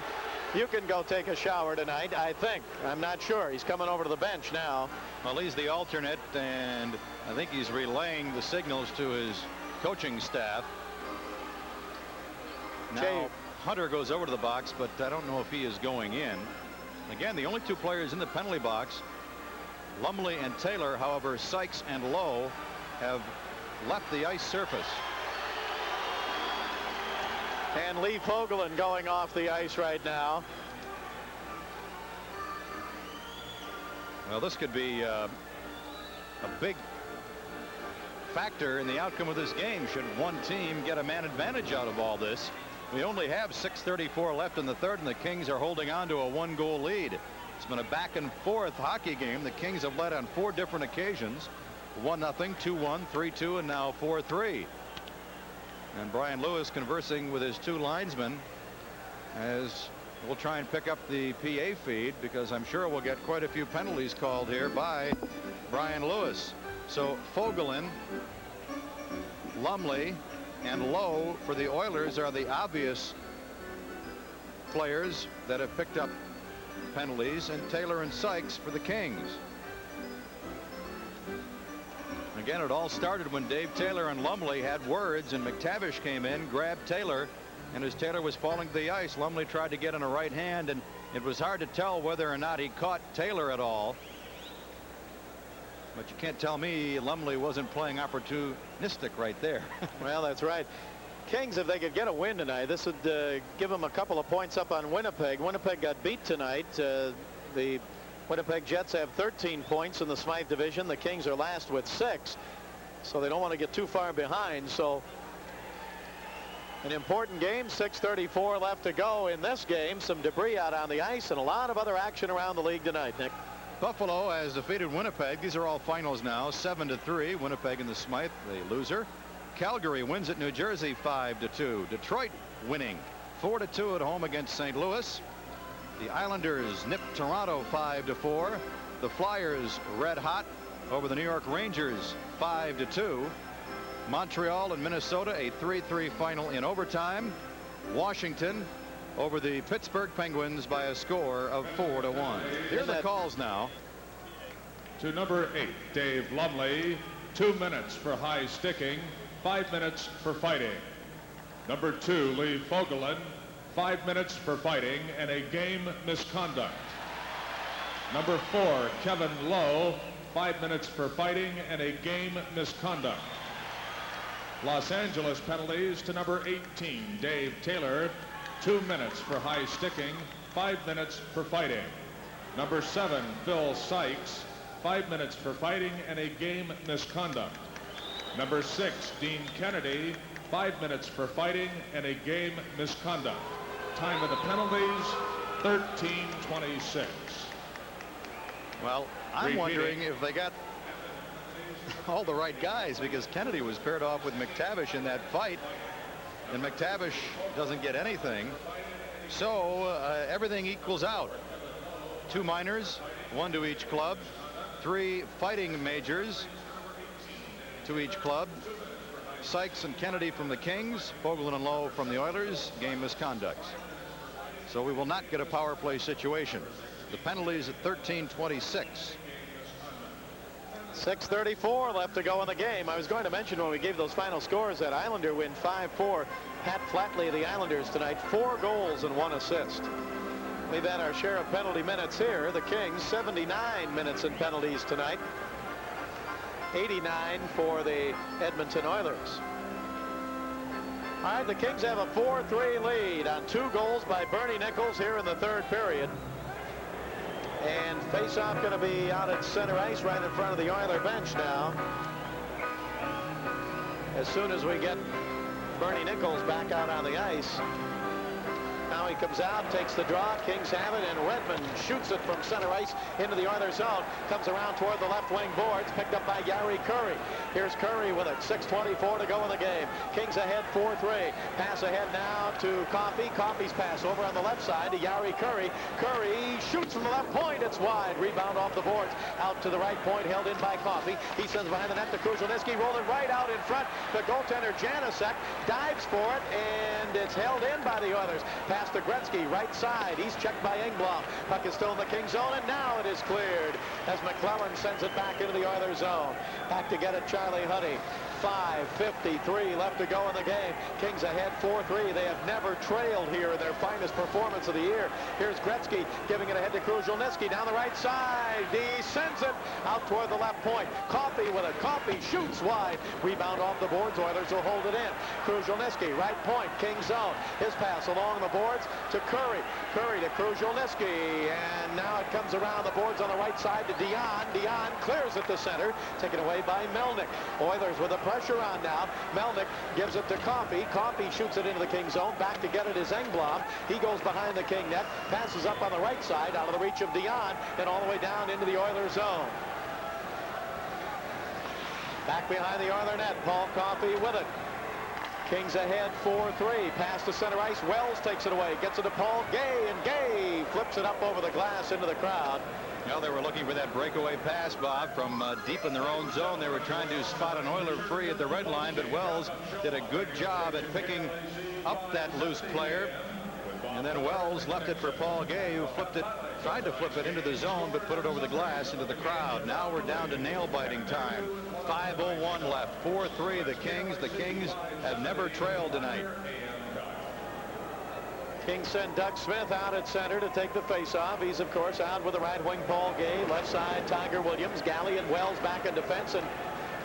you can go take a shower tonight, I think. I'm not sure. He's coming over to the bench now. Well, he's the alternate, and I think he's relaying the signals to his coaching staff. Now, Hunter goes over to the box, but I don't know if he is going in. Again, the only two players in the penalty box, Lumley and Taylor. However, Sykes and Lowe have left the ice surface. And Lee Fogelin going off the ice right now. Well, this could be a big factor in the outcome of this game should one team get a man advantage out of all this. We only have 6:34 left in the third, and the Kings are holding on to a 1-goal lead. It's been a back and forth hockey game. The Kings have led on 4 different occasions. 1-0, 2-1, 3-2, and now 4-3. And Brian Lewis conversing with his 2 linesmen as we'll try and pick up the PA feed, because I'm sure we'll get quite a few penalties called here by Brian Lewis. So Fogelin, Lumley, and Lowe for the Oilers are the obvious players that have picked up penalties, and Taylor and Sykes for the Kings. Again, it all started when Dave Taylor and Lumley had words, and McTavish came in, grabbed Taylor, and as Taylor was falling to the ice, Lumley tried to get in a right hand, and it was hard to tell whether or not he caught Taylor at all. But you can't tell me Lumley wasn't playing opportunistic right there. Well, that's right. Kings, if they could get a win tonight, this would give them a couple of points up on Winnipeg. Winnipeg got beat tonight. The Winnipeg Jets have 13 points in the Smythe division. The Kings are last with 6, so they don't want to get too far behind. So an important game. 6:34 left to go in this game. Some debris out on the ice and a lot of other action around the league tonight, Nick. Buffalo has defeated Winnipeg. These are all finals now. 7-3. Winnipeg in the Smythe, the loser. Calgary wins at New Jersey 5-2. Detroit winning 4-2 at home against St. Louis. The Islanders nipped Toronto 5-4. The Flyers red hot over the New York Rangers 5-2. Montreal and Minnesota a 3-3 final in overtime. Washington over the Pittsburgh Penguins by a score of 4-1. Here are the calls now. To number 8, Dave Lumley, 2 minutes for high sticking, 5 minutes for fighting. Number 2, Lee Fogelin, 5 minutes for fighting and a game misconduct. Number 4, Kevin Lowe, 5 minutes for fighting and a game misconduct. Los Angeles penalties to number 18, Dave Taylor, 2 minutes for high sticking, 5 minutes for fighting. Number 7, Phil Sykes, 5 minutes for fighting and a game misconduct. Number 6, Dean Kennedy, 5 minutes for fighting and a game misconduct. Time of the penalties, 13:26. Well, I'm wondering if they got all the right guys, because Kennedy was paired off with McTavish in that fight, and McTavish doesn't get anything. So everything equals out. 2 minors, 1 to each club, 3 fighting majors to each club. Sykes and Kennedy from the Kings, Fogelin and Lowe from the Oilers, game misconducts. So we will not get a power play situation. The penalties at 13:26. 6:34 left to go in the game. I was going to mention when we gave those final scores that Islander win 5-4. Pat Flatley of the Islanders tonight, 4 goals and 1 assist. We've had our share of penalty minutes here. The Kings 79 minutes in penalties tonight. 89 for the Edmonton Oilers. All right, the Kings have a 4-3 lead on 2 goals by Bernie Nichols here in the third period. And face-off going to be out at center ice right in front of the Oiler bench now. as soon as we get Bernie Nichols back out on the ice. Now he comes out, takes the draw. Kings have it, and Redmond shoots it from center ice into the Oilers zone. Comes around toward the left wing boards, picked up by Gary Curry. Here's Curry with it. 6:24 to go in the game. Kings ahead 4-3. Pass ahead now to Coffey. Coffey's pass over on the left side to Gary Curry. Curry shoots from the left point. It's wide. Rebound off the boards. Out to the right point, held in by Coffey. He sends behind the net to Kruzhelnicki. Rolling right out in front. The goaltender Janusek dives for it, and it's held in by the Oilers. Pass to Gretzky, right side. He's checked by Engblom. Puck is still in the Kings zone, and now it is cleared as McClellan sends it back into the Oilers zone. Back to get it, Charlie Huddy. 5:53 left to go in the game. Kings ahead 4-3. They have never trailed here in their finest performance of the year. Here's Gretzky giving it ahead to Kruzhelnicki down the right side. He sends it out toward the left point. Coffey with it. Coffey shoots wide. Rebound off the boards. Oilers will hold it in. Kruzhelnicki, right point, Kings zone. His pass along the boards to Curry. Curry to Kruzhelnicki, and now it comes around the boards on the right side to Dion. Dion clears it to center, taken away by Melnick. Oilers with the pressure on now. Melnick gives it to Coffey. Coffey shoots it into the King zone. Back to get it is Engblom. He goes behind the King net, passes up on the right side out of the reach of Dion, and all the way down into the Oilers zone. Back behind the Oiler net, Paul Coffey with it. Kings ahead 4-3. Pass to center ice. Wells takes it away. Gets it to Paul Gay, and Gay flips it up over the glass into the crowd. Well, they were looking for that breakaway pass, Bob, from deep in their own zone. They were trying to spot an Oiler free at the red line, but Wells did a good job at picking up that loose player. And then Wells left it for Paul Gay, who tried to flip it into the zone, but put it over the glass into the crowd. Now we're down to nail-biting time. 5:01 left. 4-3 the Kings. The Kings have never trailed tonight. Kings send Doug Smith out at center to take the face-off. He's, of course, out with the right wing Paul Gay. Left side, Tiger Williams. Galley and Wells back in defense, and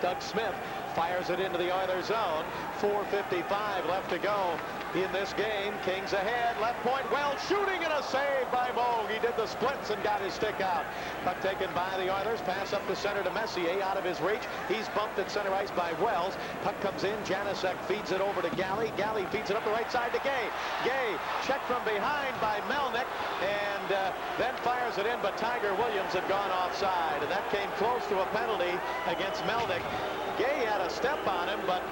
Doug Smith fires it into the Oilers zone. 4:55 left to go in this game. Kings ahead. Left point. Wells shooting, and a save by Moog. He did the splits and got his stick out. Puck taken by the Oilers. Pass up the center to Messier, out of his reach. He's bumped at center ice by Wells. Puck comes in. Janusek feeds it over to Galley. Galley feeds it up the right side to Gay. Gay checked from behind by Melnick, and then fires it in, but Tiger Williams had gone offside, and that came close to a penalty against Melnick. Gay had a step on him, but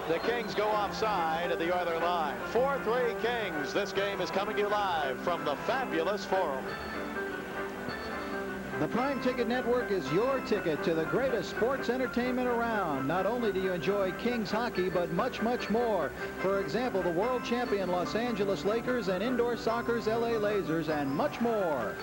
the Kings go offside at the Oiler line. 4-3 Kings. This game is coming to you live from the fabulous Forum. The Prime Ticket Network is your ticket to the greatest sports entertainment around. Not only do you enjoy Kings hockey, but much, much more. For example, the world champion Los Angeles Lakers and indoor soccer's LA Lasers, and much more.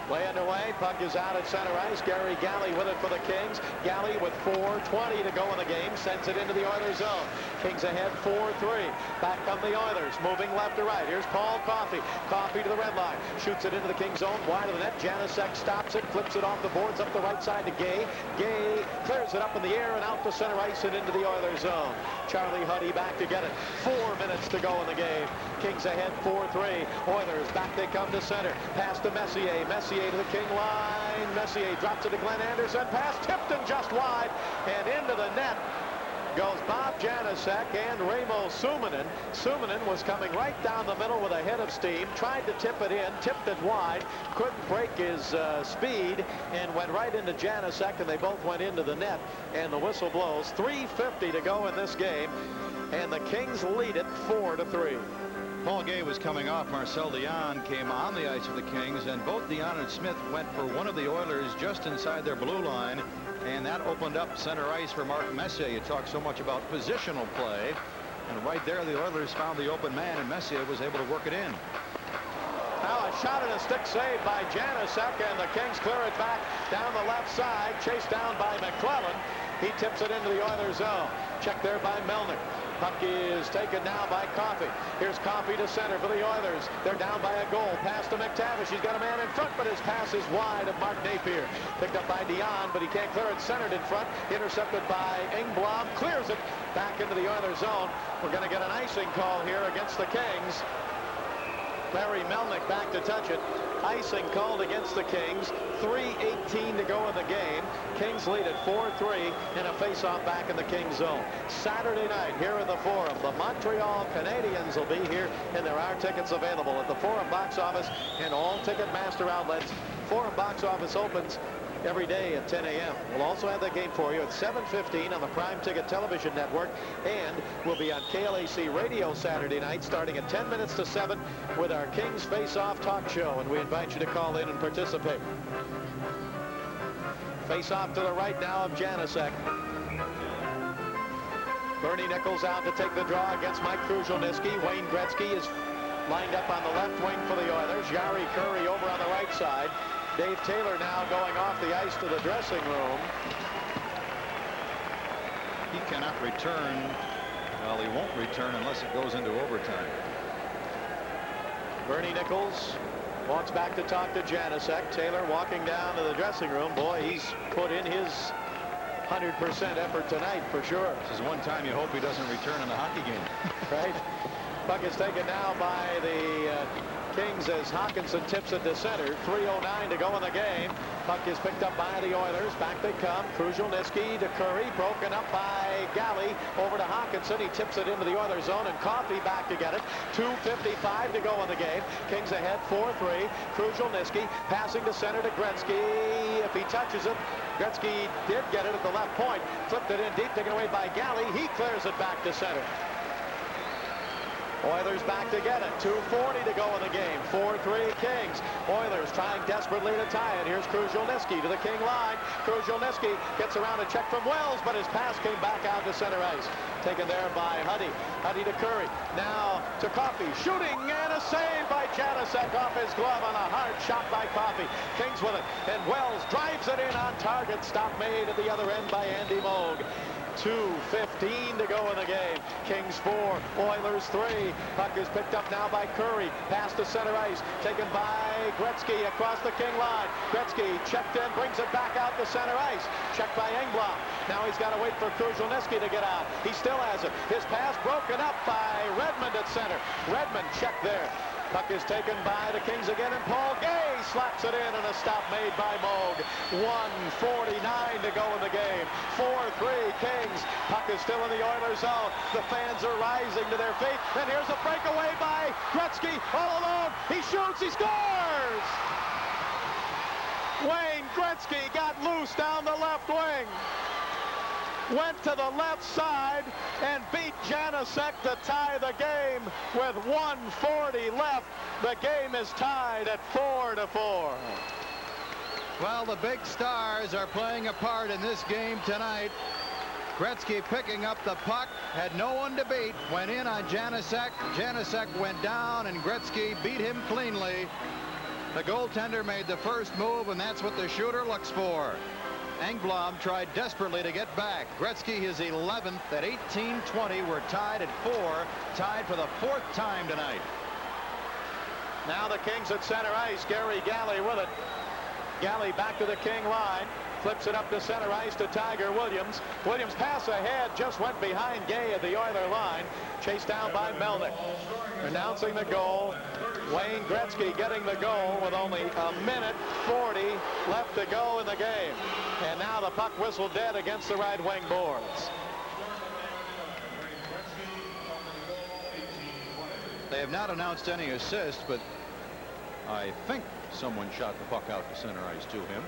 Play underway. Puck is out at center ice. Gary Galley with it for the Kings. Galley with 4:20 to go in the game. Sends it into the Oilers zone. Kings ahead 4-3. Back come the Oilers. Moving left to right. Here's Paul Coffey. Coffey to the red line. Shoots it into the Kings zone. Wide of the net. Janusek stops it. Flips it off the boards up the right side to Gay. Gay clears it up in the air and out to center ice and into the Oilers zone. Charlie Huddy back to get it. 4 minutes to go in the game. Kings ahead 4-3. Oilers back they come to center. Pass to Messier. Messier to the King line. Messier drops it to Glenn Anderson. Pass tipped and just wide. And into the net goes Bob Janusek and Remo Suominen. Suominen was coming right down the middle with a head of steam. Tried to tip it in. Tipped it wide. Couldn't break his speed and went right into Janusek, and they both went into the net. And the whistle blows. 3:50 to go in this game. And the Kings lead it 4-3. Paul Gay was coming off. Marcel Dion came on the ice of the Kings, and both Dion and Smith went for one of the Oilers just inside their blue line, and that opened up center ice for Mark Messier. You talk so much about positional play, and right there the Oilers found the open man, and Messier was able to work it in. Now a shot and a stick save by Janusek, and the Kings clear it back down the left side, chased down by McClellan. He tips it into the Oilers zone. Check there by Melnick. Puck is taken now by Coffey. Here's Coffey to center for the Oilers. They're down by a goal. Pass to McTavish. He's got a man in front, but his pass is wide of Mark Napier. Picked up by Dion, but he can't clear it. Centered in front. Intercepted by Engblom. Clears it back into the Oilers zone. We're going to get an icing call here against the Kings. Barry Melnick back to touch it. Icing called against the Kings. 3:18 to go in the game. Kings lead at 4-3 and a face-off back in the Kings zone. Saturday night here at the Forum, the Montreal Canadiens will be here, and there are tickets available at the Forum box office and all Ticketmaster outlets. Forum box office opens every day at 10 a.m. We'll also have that game for you at 7:15 on the Prime Ticket Television Network, and we'll be on KLAC Radio Saturday night starting at 10 minutes to 7 with our Kings Face-Off talk show, and we invite you to call in and participate. Face-off to the right now of Janusek. Bernie Nichols out to take the draw against Mike Krushelnyski. Wayne Gretzky is lined up on the left wing for the Oilers. Jari Kurri over on the right side. Dave Taylor now going off the ice to the dressing room. He cannot return. Well, he won't return unless it goes into overtime. Bernie Nichols walks back to talk to Janusek. Taylor walking down to the dressing room. Boy, he's put in his 100% effort tonight for sure. This is one time you hope he doesn't return in the hockey game. Right. Puck is taken now by the Kings as Hawkinson tips it to center. 3:09 to go in the game. Puck is picked up by the Oilers. Back they come. Krushelnyski to Kurri. Broken up by Galley. Over to Hawkinson. He tips it into the Oilers zone, and Coffey back to get it. 2:55 to go in the game. Kings ahead 4-3. Krushelnyski passing to center to Gretzky. If he touches it, Gretzky did get it at the left point. Flipped it in deep, taken away by Galley. He clears it back to center. Oilers back to get it. 2:40 to go in the game. 4-3 Kings. Oilers trying desperately to tie it. Here's Krushelnyski to the King line. Krushelnyski gets around a check from Wells, but his pass came back out to center ice. Taken there by Huddy. Huddy to Kurri. Now to Coffey. Shooting and a save by Janusek off his glove on a hard shot by Coffey. Kings with it. And Wells drives it in on target. Stop made at the other end by Andy Moog. 2:15 to go in the game. Kings 4, Oilers 3. Puck is picked up now by Kurri. Pass to center ice. Taken by Gretzky across the King line. Gretzky checked in, brings it back out to center ice. Checked by Engblom. Now he's got to wait for Krushelnyski to get out. He still has it. His pass broken up by Redmond at center. Redmond checked there. Puck is taken by the Kings again, and Paul Gay slaps it in, and a stop made by Moog. 1:49 to go in the game. 4-3 Kings. Puck is still in the Oilers zone. The fans are rising to their feet, and here's a breakaway by Gretzky all alone. He shoots, he scores! Wayne Gretzky got loose down the left wing. Went to the left side and beat Janusek to tie the game with 1:40 left. The game is tied at 4-4. Well, the big stars are playing a part in this game tonight. Gretzky picking up the puck, had no one to beat, went in on Janusek. Janusek went down, and Gretzky beat him cleanly. The goaltender made the first move, and that's what the shooter looks for. Engblom tried desperately to get back. Gretzky his 11th at 18-20. We're tied at 4, tied for the 4th time tonight. Now the Kings at center ice. Gary Galley with it. Galley back to the King line. Flips it up to center ice to Tiger Williams. Williams pass ahead, just went behind Gay at the Oiler line. Chased down by Melnick. Announcing the goal. Wayne Gretzky getting the goal with only 1:40 left to go in the game. And now the puck whistled dead against the right wing boards. They have not announced any assist, but I think someone shot the puck out to center ice to him.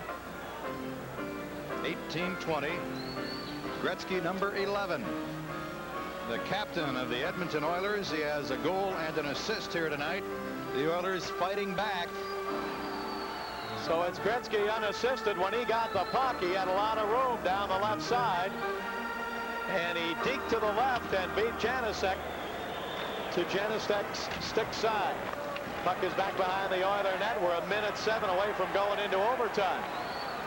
18-20. Gretzky number 11. The captain of the Edmonton Oilers. He has a goal and an assist here tonight. The Oilers fighting back. So it's Gretzky unassisted. When he got the puck, he had a lot of room down the left side. And he deked to the left and beat Janusek to Janusek's stick side. Puck is back behind the Oiler net. We're 1:07 away from going into overtime.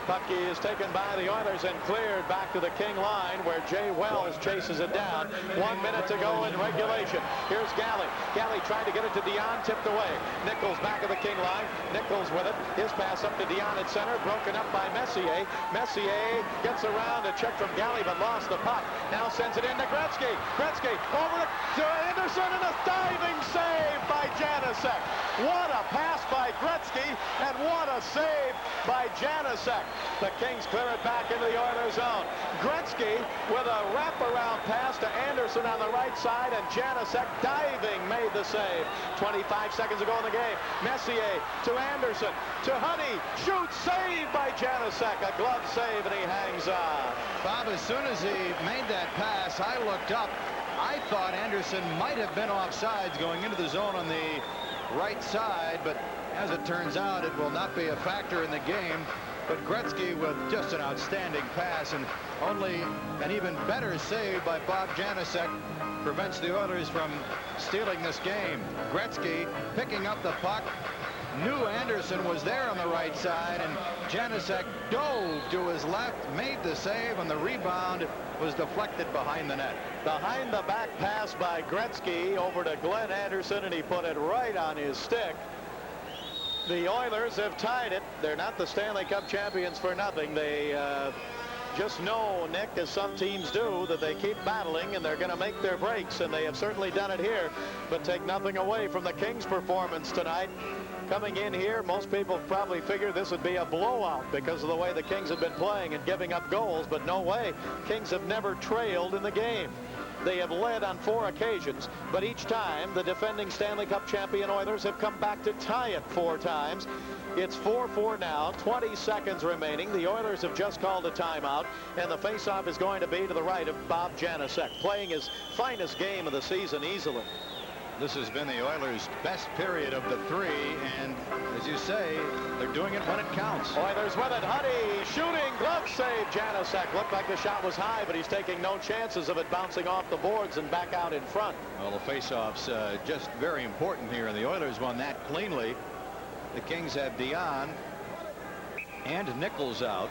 Puck is taken by the Oilers and cleared back to the King line, where Jay Wells chases it down. 1 minute to go in regulation. Here's Galley. Galley tried to get it to Dion, tipped away. Nichols back of the King line. Nichols with it. His pass up to Dion at center, broken up by Messier. Messier gets around a check from Galley, but lost the puck. Now sends it in to Gretzky. Gretzky over to Anderson, and a diving save by Janusek. What a pass by Gretzky, and what a save by Janusek. The Kings clear it back into the Oilers' zone. Gretzky with a wraparound pass to Anderson on the right side, and Janusek diving made the save. 25 seconds ago in the game. Messier to Anderson, to Honey, shoots, saved by Janusek. A glove save, and he hangs on. Bob, as soon as he made that pass, I looked up. I thought Anderson might have been offsides going into the zone on the right side, but as it turns out, it will not be a factor in the game. But Gretzky with just an outstanding pass, and only an even better save by Bob Janusek prevents the Oilers from stealing this game. Gretzky picking up the puck, knew Anderson was there on the right side, and Janusek dove to his left, made the save, and the rebound was deflected behind the net. Behind the back pass by Gretzky over to Glenn Anderson, and he put it right on his stick. The Oilers have tied it. They're not the Stanley Cup champions for nothing. They just know, Nick, as some teams do, that they keep battling and they're going to make their breaks, and they have certainly done it here. But take nothing away from the Kings' performance tonight. Coming in here, most people probably figured this would be a blowout because of the way the Kings have been playing and giving up goals, but no way. Kings have never trailed in the game. They have led on 4 occasions, but each time the defending Stanley Cup champion Oilers have come back to tie it 4 times. It's 4-4 now, 20 seconds remaining. The Oilers have just called a timeout, and the faceoff is going to be to the right of Bob Janusek, playing his finest game of the season easily. This has been the Oilers' best period of the 3, and as you say, they're doing it when it counts. Oilers with it. Honey shooting, glove save. Janusek looked like the shot was high, but he's taking no chances of it bouncing off the boards and back out in front. Well, the faceoff's just very important here, and the Oilers won that cleanly. The Kings have Dion and Nichols out.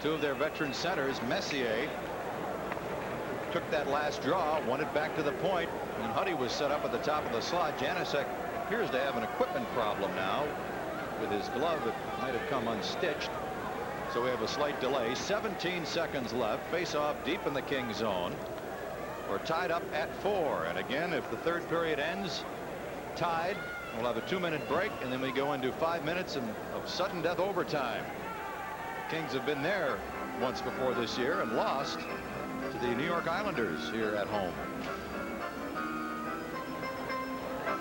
2 of their veteran centers. Messier took that last draw, won it back to the point, and Huddy was set up at the top of the slot. Janusek appears to have an equipment problem now with his glove. It might have come unstitched, so we have a slight delay. 17 seconds left. Face off deep in the King zone. We're tied up at 4, and again, if the third period ends tied, we'll have a 2-minute break, and then we go into 5 minutes of sudden death overtime. The Kings have been there once before this year and lost to the New York Islanders here at home.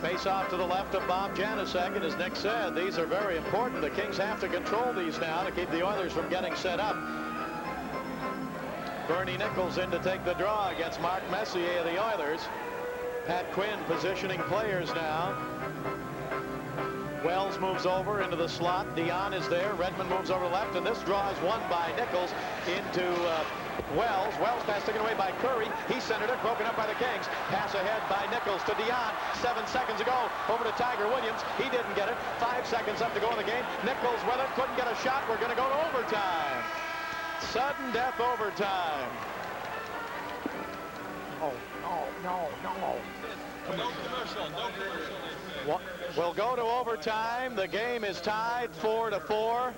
Face off to the left of Bob Janusek, and as Nick said, these are very important. The Kings have to control these now to keep the Oilers from getting set up. Bernie Nichols in to take the draw against Mark Messier of the Oilers. Pat Quinn positioning players now. Wells moves over into the slot. Dion is there. Redmond moves over left, and this draw is won by Nichols into Wells. Wells pass taken away by Curry. He centered it, broken up by the Kings. Pass ahead by Nichols to Dion. 7 seconds ago, over to Tiger Williams. He didn't get it. 5 seconds left to go in the game. Nichols with it, couldn't get a shot. We're going to go to overtime. Sudden death overtime. Oh, no. No commercial. We'll go to overtime. The game is tied 4-4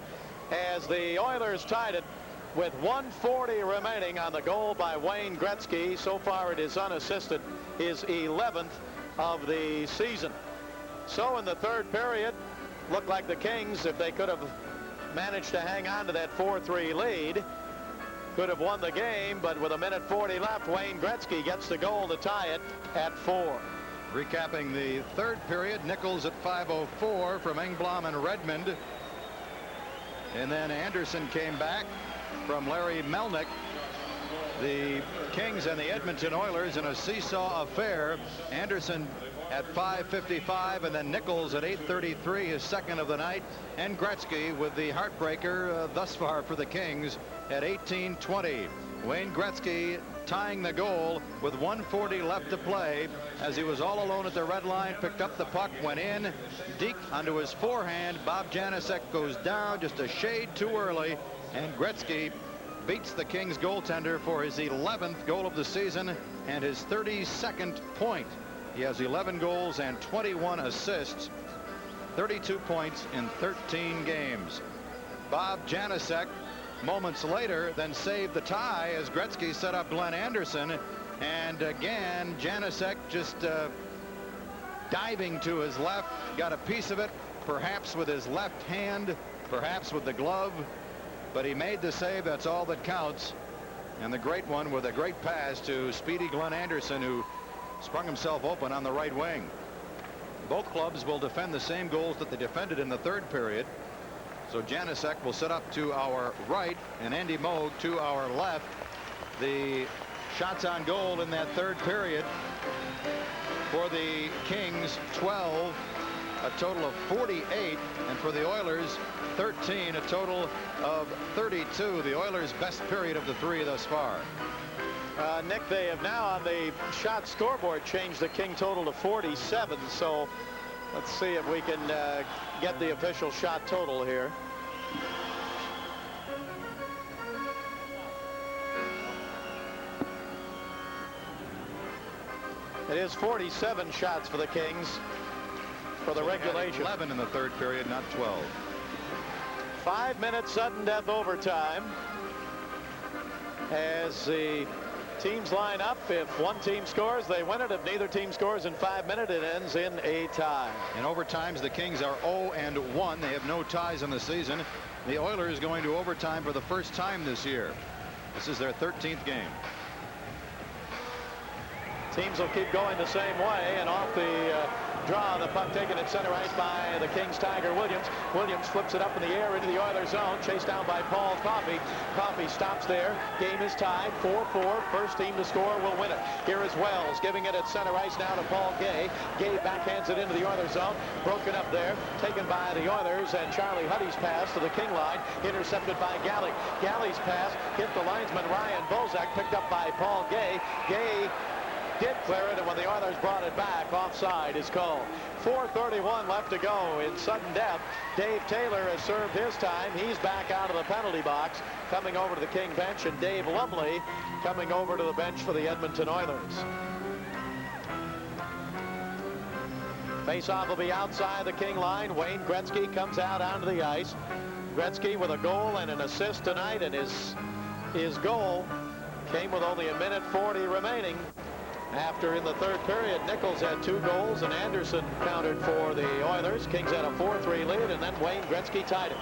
as the Oilers tied it with 1:40 remaining on the goal by Wayne Gretzky. So far it is unassisted, his 11th of the season. So in the third period, looked like the Kings, if they could have managed to hang on to that 4-3 lead, could have won the game, but with 1:40 left, Wayne Gretzky gets the goal to tie it at 4. Recapping the third period, Nichols at 5:04 from Engblom and Redmond. And then Anderson came back from Larry Melnick. The Kings and the Edmonton Oilers in a seesaw affair. Anderson at 5:55, and then Nichols at 8:33, his second of the night. And Gretzky with the heartbreaker thus far for the Kings at 18:20. Wayne Gretzky tying the goal with 1:40 left to play as he was all alone at the red line, picked up the puck, went in, deked onto his forehand. Bob Janusek goes down just a shade too early, and Gretzky beats the Kings goaltender for his 11th goal of the season and his 32nd point. He has 11 goals and 21 assists, 32 points in 13 games. Bob Janusek moments later then saved the tie as Gretzky set up Glenn Anderson, and again Janusek just diving to his left, got a piece of it, perhaps with his left hand, perhaps with the glove, but he made the save. That's all that counts. And the great one with a great pass to speedy Glenn Anderson, who sprung himself open on the right wing. Both clubs will defend the same goals that they defended in the third period. So Janusek will set up to our right and Andy Moog to our left. The shots on goal in that third period for the Kings, 12, a total of 48, and for the Oilers, 13, a total of 32. The Oilers' best period of the three thus far. Nick, they have now on the shot scoreboard changed the King total to 47. So let's see if we can get the official shot total here. It is 47 shots for the Kings for the regulation. 11 in the third period, not 12. 5 minutes sudden death overtime as the teams line up. If one team scores, they win it. If neither team scores in 5 minutes, it ends in a tie. In overtimes, the Kings are 0-1. They have no ties in the season. The Oilers going to overtime for the first time this year. This is their 13th game. Teams will keep going the same way, and off the draw, the puck taken at center ice by the Kings' Tiger Williams. Williams flips it up in the air into the Oilers zone, chased down by Paul Coffey. Coffey stops there. Game is tied 4-4. First team to score will win it. Here is Wells giving it at center ice now to Paul Gay. Gay backhands it into the Oilers zone. Broken up there, taken by the Oilers, and Charlie Huddy's pass to the King line, intercepted by Galley. Galley's pass hit the linesman Ryan Bozak, picked up by Paul Gay. Gay did clear it, and when the Oilers brought it back, offside is called. 4:31 left to go in sudden death. Dave Taylor has served his time. He's back out of the penalty box, coming over to the King bench, and Dave Lumley coming over to the bench for the Edmonton Oilers. Face-off will be outside the King line. Wayne Gretzky comes out onto the ice. Gretzky with a goal and an assist tonight, and his goal came with only 1:40 remaining. After in the third period, Nichols had 2 goals and Anderson countered for the Oilers. Kings had a 4-3 lead, and then Wayne Gretzky tied it.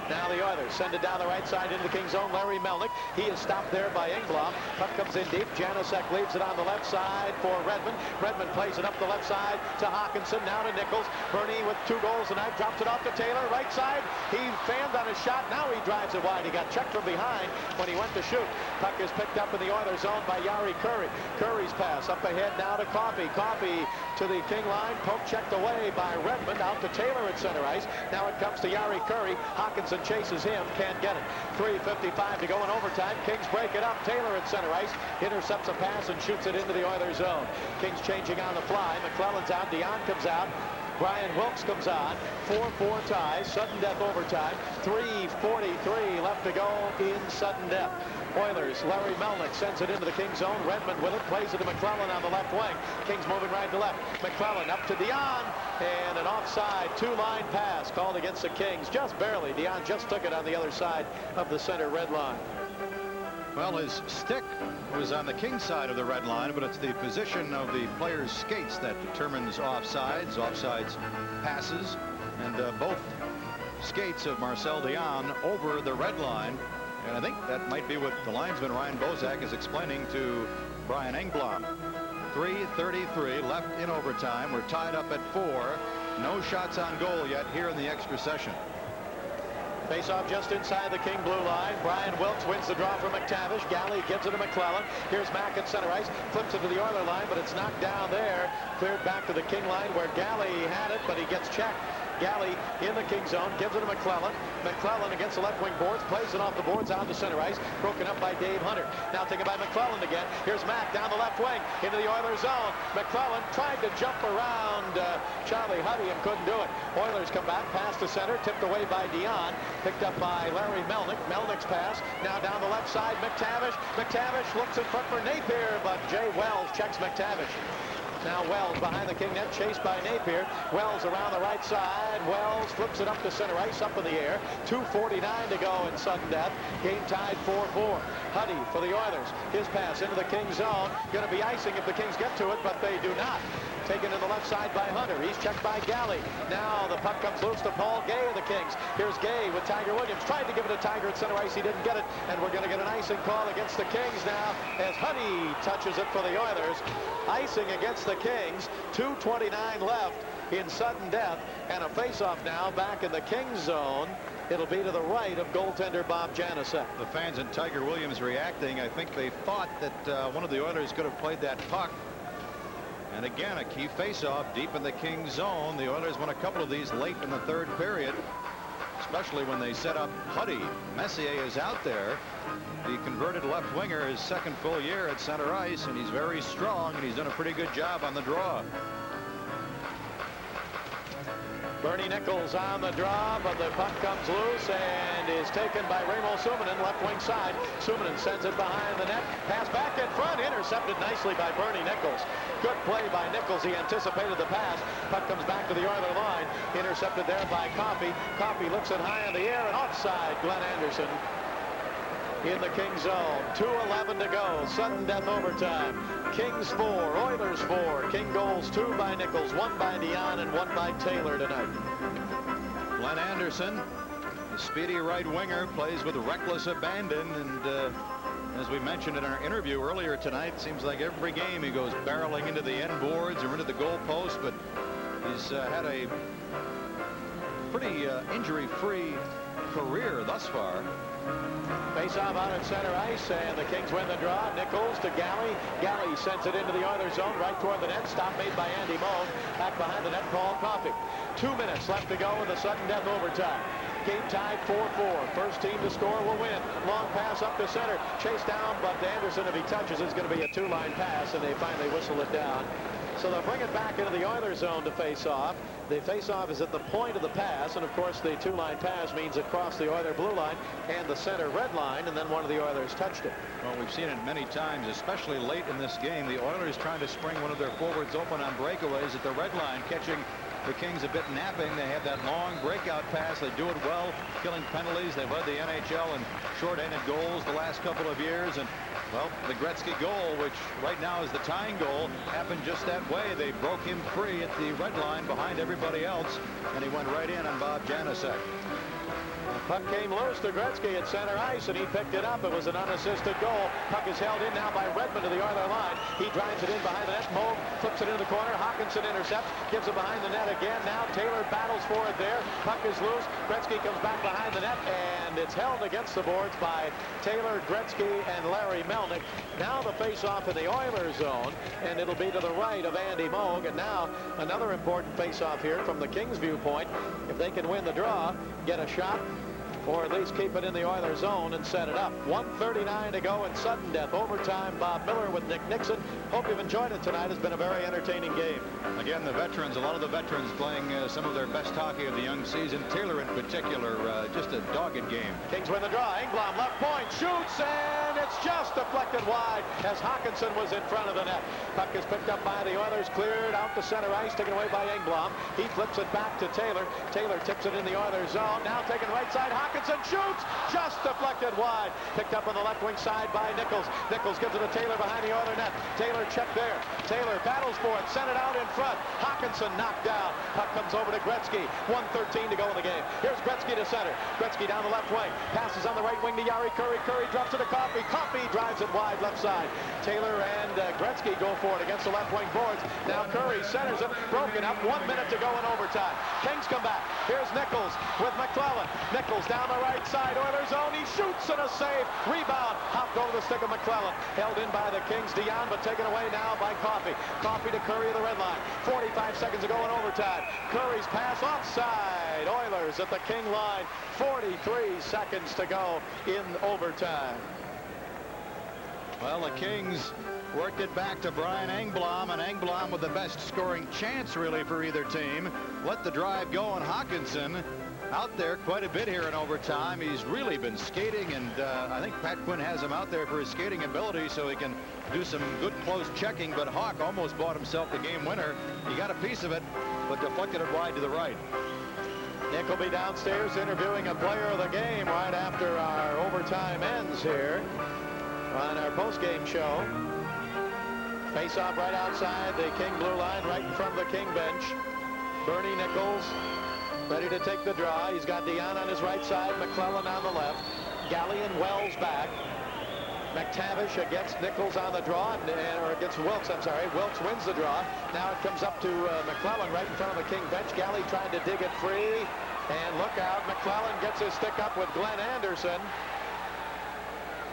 Now the Oilers send it down the right side into the Kings zone. Larry Melnick, he is stopped there by Engblom. Puck comes in deep. Janusek leaves it on the left side for Redmond. Redmond plays it up the left side to Hawkinson. Now to Nichols. Bernie with 2 goals tonight drops it off to Taylor. Right side. He fanned on his shot. Now he drives it wide. He got checked from behind when he went to shoot. Puck is picked up in the Oilers zone by Yari Curry. Curry's pass up ahead now to Coffey. Coffey to the King line. Poke checked away by Redmond. Out to Taylor at center ice. Now it comes to Yari Curry. Hawkinson chases him. Can't get it. 3:55 to go in overtime. Kings break it up. Taylor at center ice. Intercepts a pass and shoots it into the Oilers zone. Kings changing on the fly. McClellan's out. Dion comes out. Brian Wilkes comes on. 4-4 ties. Sudden death overtime. 3:43 left to go in sudden death. Oilers, Larry Melnick sends it into the Kings zone. Redmond with it, plays it to McClellan on the left wing. Kings moving right to left. McClellan up to Dion, and an offside 2-line pass called against the Kings. Just barely. Dion just took it on the other side of the center red line. Well, his stick was on the King side of the red line, but it's the position of the player's skates that determines offsides, passes, and both skates of Marcel Dion over the red line. And I think that might be what the linesman Ryan Bozak is explaining to Brian Engblom. 3:33 left in overtime. We're tied up at 4. No shots on goal yet here in the extra session. Face-off just inside the King blue line. Brian Wilkes wins the draw from McTavish. Galley gives it to McClellan. Here's Mack at center ice. Flips it to the Oiler line, but it's knocked down there. Cleared back to the King line where Galley had it, but he gets checked. Galley in the King zone, gives it to McClellan. McClellan against the left wing boards, plays it off the boards on the center ice. Broken up by Dave Hunter. Now taken by McClellan again. Here's Mack down the left wing into the Oilers zone. McClellan tried to jump around Charlie Huddy and couldn't do it. Oilers come back, pass to center, tipped away by Dion. Picked up by Larry Melnick. Melnick's pass now down the left side. McTavish. McTavish looks in front for Napier, but Jay Wells checks McTavish. Now Wells behind the King net, chased by Napier. Wells around the right side. side. Wells flips it up to center ice, up in the air. 2:49 to go in sudden death. Game tied 4-4. Huddy for the Oilers. His pass into the Kings zone. Going to be icing if the Kings get to it, but they do not. Taken to the left side by Hunter. He's checked by Galley. Now the puck comes loose to Paul Gay of the Kings. Here's Gay with Tiger Williams. Tried to give it to Tiger at center ice. He didn't get it. And we're going to get an icing call against the Kings now as Huddy touches it for the Oilers. Icing against the Kings. 2:29 left in sudden death. And a face-off now back in the Kings zone. It'll be to the right of goaltender Bob Janusek. The fans and Tiger Williams reacting. I think they thought that one of the Oilers could have played that puck. And again, a key face-off deep in the Kings zone. The Oilers won a couple of these late in the third period, especially when they set up Huddy. Messier is out there. The converted left winger, his second full year at center ice, and he's very strong, and he's done a pretty good job on the draw. Bernie Nichols on the draw, but the puck comes loose and is taken by Raimo Suominen, left wing side. Suominen sends it behind the net. Pass back in front, intercepted nicely by Bernie Nichols. Good play by Nichols. He anticipated the pass. Puck comes back to the Oiler line. Intercepted there by Coffey. Coffey looks it high in the air and offside. Glenn Anderson in the Kings zone. 2:11 to go. Sudden death overtime. Kings 4, Oilers 4. King goals 2 by Nichols, 1 by Dion, and 1 by Taylor tonight. Glenn Anderson, the speedy right winger, plays with reckless abandon, and as we mentioned in our interview earlier tonight, seems like every game he goes barreling into the end boards or into the goal post, but he's had a pretty injury-free career thus far. Face-off out at center ice, and the Kings win the draw. Nichols to Galley. Galley sends it into the Oilers zone, right toward the net. Stop made by Andy Moog. Back behind the net, Paul Coffey. 2 minutes left to go in the sudden death overtime. Game tied 4-4. First team to score will win. Long pass up to center. Chased down, but Anderson, if he touches, is going to be a two-line pass, and they finally whistle it down. So they'll bring it back into the Oilers zone to face off. The face-off is at the point of the pass, and of course the two-line pass means across the Oiler blue line and the center red line, and then one of the Oilers touched it. Well, we've seen it many times, especially late in this game. The Oilers trying to spring one of their forwards open on breakaways at the red line, catching the Kings a bit napping. They have that long breakout pass. They do it well, killing penalties. They've led the NHL in short-handed goals the last couple of years, and well, the Gretzky goal, which right now is the tying goal, happened just that way. They broke him free at the red line behind everybody else, and he went right in on Bob Janusek. Puck came loose to Gretzky at center ice, and he picked it up. It was an unassisted goal. Puck is held in now by Redmond to the Oiler line. He drives it in behind the net. Moog flips it into the corner. Hawkinson intercepts, gives it behind the net again. Now Taylor battles for it there. Puck is loose. Gretzky comes back behind the net, and it's held against the boards by Taylor, Gretzky, and Larry Melnick. Now the face-off in the Oilers zone, and it'll be to the right of Andy Moog. And now another important face-off here from the Kings' viewpoint. If they can win the draw, get a shot, or at least keep it in the Oilers zone and set it up. 1:39 to go in sudden death overtime. Bob Miller with Nick Nixon. Hope you've enjoyed it tonight. It's been a very entertaining game. Again, the veterans, a lot of the veterans playing some of their best hockey of the young season. Taylor in particular, just a dogged game. Kings win the draw. Engblom left point, shoots, and it's just deflected wide as Hawkinson was in front of the net. Puck is picked up by the Oilers, cleared out to center ice, taken away by Engblom. He flips it back to Taylor. Taylor tips it in the Oilers zone. Now taken right side. Hawkinson shoots, just deflected wide. Picked up on the left wing side by Nichols. Nichols gives it to Taylor behind the Oiler net. Taylor checked there. Taylor battles for it, sent it out in front. Hawkinson knocked down. Puck comes over to Gretzky. 1:13 to go in the game. Here's Gretzky to center. Gretzky down the left wing. Passes on the right wing to Jari Kurri. Kurri drops it to Coffey. Coffey drives it wide left side. Taylor and Gretzky go for it against the left wing boards. Now Kurri centers it. Broken up. 1 minute to go in overtime. Kings come back. Here's Nichols with McClellan. Nichols down the right side. Oilers zone. He shoots and a save. Rebound. Hopped over the stick of McClellan. Held in by the Kings. Dion, but taken away now by Coffey. Coffey to Kurri at the red line. 45 seconds to go in overtime. Curry's pass offside. Oilers at the King line. 43 seconds to go in overtime. Well, the Kings worked it back to Brian Engblom, and Engblom with the best scoring chance really for either team. Let the drive go, and Hawkinson out there quite a bit here in overtime. He's really been skating, and I think Pat Quinn has him out there for his skating ability so he can do some good close checking. But Hawk almost bought himself the game winner. He got a piece of it, but deflected it wide to the right. Nick will be downstairs interviewing a player of the game right after our overtime ends here on our post-game show. Face-off right outside the King blue line, right in front of the King bench. Bernie Nichols ready to take the draw. He's got Dion on his right side, McClellan on the left. Galley and Wells back. McTavish against Nichols on the draw, or against Wilkes, I'm sorry. Wilkes wins the draw. Now it comes up to McClellan right in front of the King bench. Galley trying to dig it free. And look out, McClellan gets his stick up with Glenn Anderson.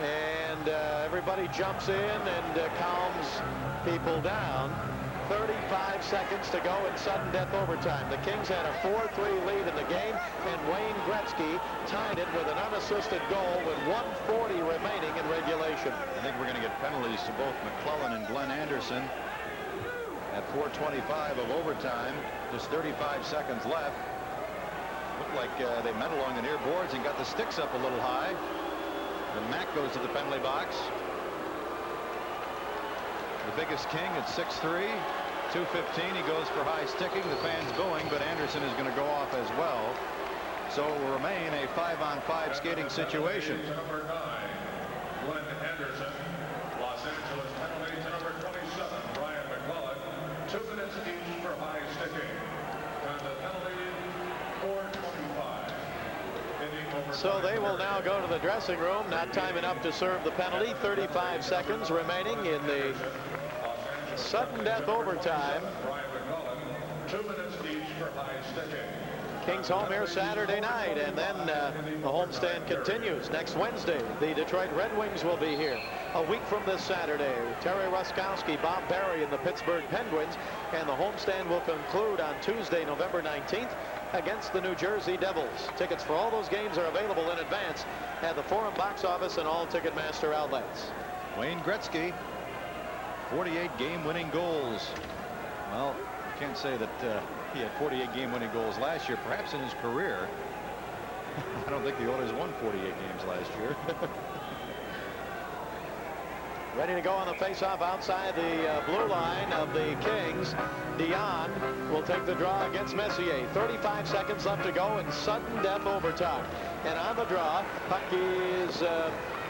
And everybody jumps in and calms people down. 35 seconds to go in sudden death overtime. The Kings had a 4-3 lead in the game, and Wayne Gretzky tied it with an unassisted goal with 1:40 remaining in regulation. I think we're going to get penalties to both McClellan and Glenn Anderson at 4:25 of overtime. Just 35 seconds left. Looked like they met along the near boards and got the sticks up a little high. And Mack goes to the penalty box. The biggest King at 6'3", 215. He goes for high sticking. The fans booing, but Anderson is going to go off as well. So it will remain a 5-on-5 skating situation. Number 9, Glenn Anderson. Los Angeles penalty to number 27, Brian McClellan. 2 minutes each for high sticking. And the penalty, 4:25. So they will now go to the dressing room. Not time enough to serve the penalty. 35 seconds remaining in the sudden death overtime. 2 minutes each for high sticking. Kings home here Saturday night, and then the homestand continues next Wednesday. The Detroit Red Wings will be here a week from this Saturday. Terry Ruskowski, Bob Barry, and the Pittsburgh Penguins, and the homestand will conclude on Tuesday, November 19th, against the New Jersey Devils. Tickets for all those games are available in advance at the Forum box office and all Ticketmaster outlets. Wayne Gretzky, 48 game-winning goals. Well, you can't say that he had 48 game-winning goals last year. Perhaps in his career. I don't think the Oilers won 48 games last year. Ready to go on the face-off outside the blue line of the Kings. Dion will take the draw against Messier. 35 seconds left to go in sudden death overtime. And on the draw, puck is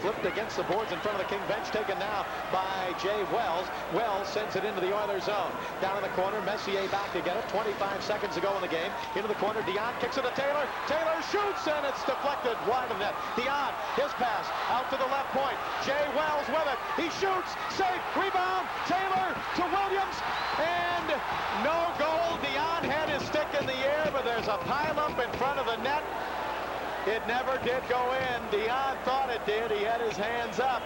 flipped against the boards in front of the King bench, taken now by Jay Wells. Wells sends it into the Oilers zone. Down in the corner, Messier back to get it. 25 seconds to go in the game. Into the corner, Dion kicks it to Taylor. Taylor shoots, and it's deflected wide of net. Dion, his pass out to the left point. Jay Wells with it. He shoots, safe, rebound, Taylor to Williams, and no goal. Dion had his stick in the air, but there's a pileup in front of the net. It never did go in. Dion thought it did. He had his hands up.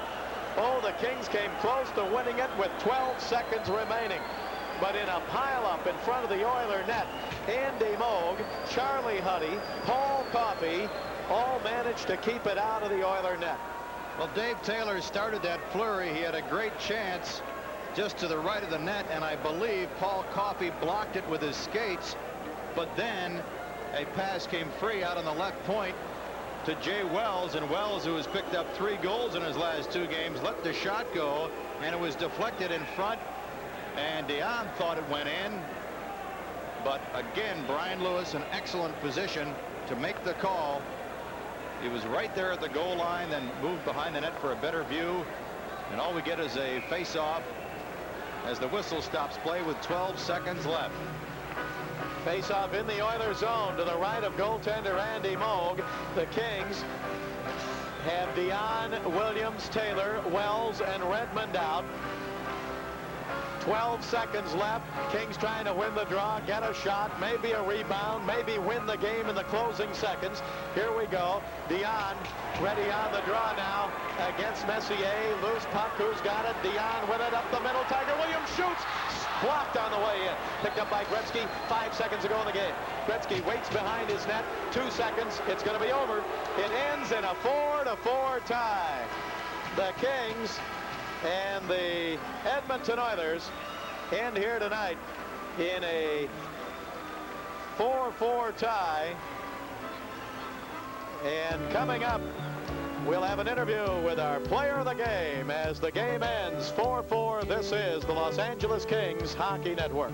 Oh, the Kings came close to winning it with 12 seconds remaining. But in a pileup in front of the Oiler net, Andy Moog, Charlie Huddy, Paul Coffey all managed to keep it out of the Oiler net. Well, Dave Taylor started that flurry. He had a great chance just to the right of the net, and I believe Paul Coffey blocked it with his skates. But then a pass came free out on the left point to Jay Wells, and Wells, who has picked up 3 goals in his last 2 games, let the shot go, and it was deflected in front, and Dion thought it went in. But again, Brian Lewis, an excellent position to make the call. He was right there at the goal line, then moved behind the net for a better view, and all we get is a face-off as the whistle stops play with 12 seconds left. Face-off in the Oilers zone to the right of goaltender Andy Moog. The Kings have Dion, Williams, Taylor, Wells, and Redmond out. 12 seconds left. Kings trying to win the draw, get a shot, maybe a rebound, maybe win the game in the closing seconds. Here we go. Dion ready on the draw now against Messier. Loose puck. Who's got it? Dion with it up the middle. Tiger Williams shoots. Blocked on the way in. Picked up by Gretzky. 5 seconds to go in the game. Gretzky waits behind his net. 2 seconds. It's going to be over. It ends in a 4-4 tie. The Kings and the Edmonton Oilers end here tonight in a 4-4 tie. And coming up, we'll have an interview with our player of the game as the game ends 4-4. This is the Los Angeles Kings Hockey Network.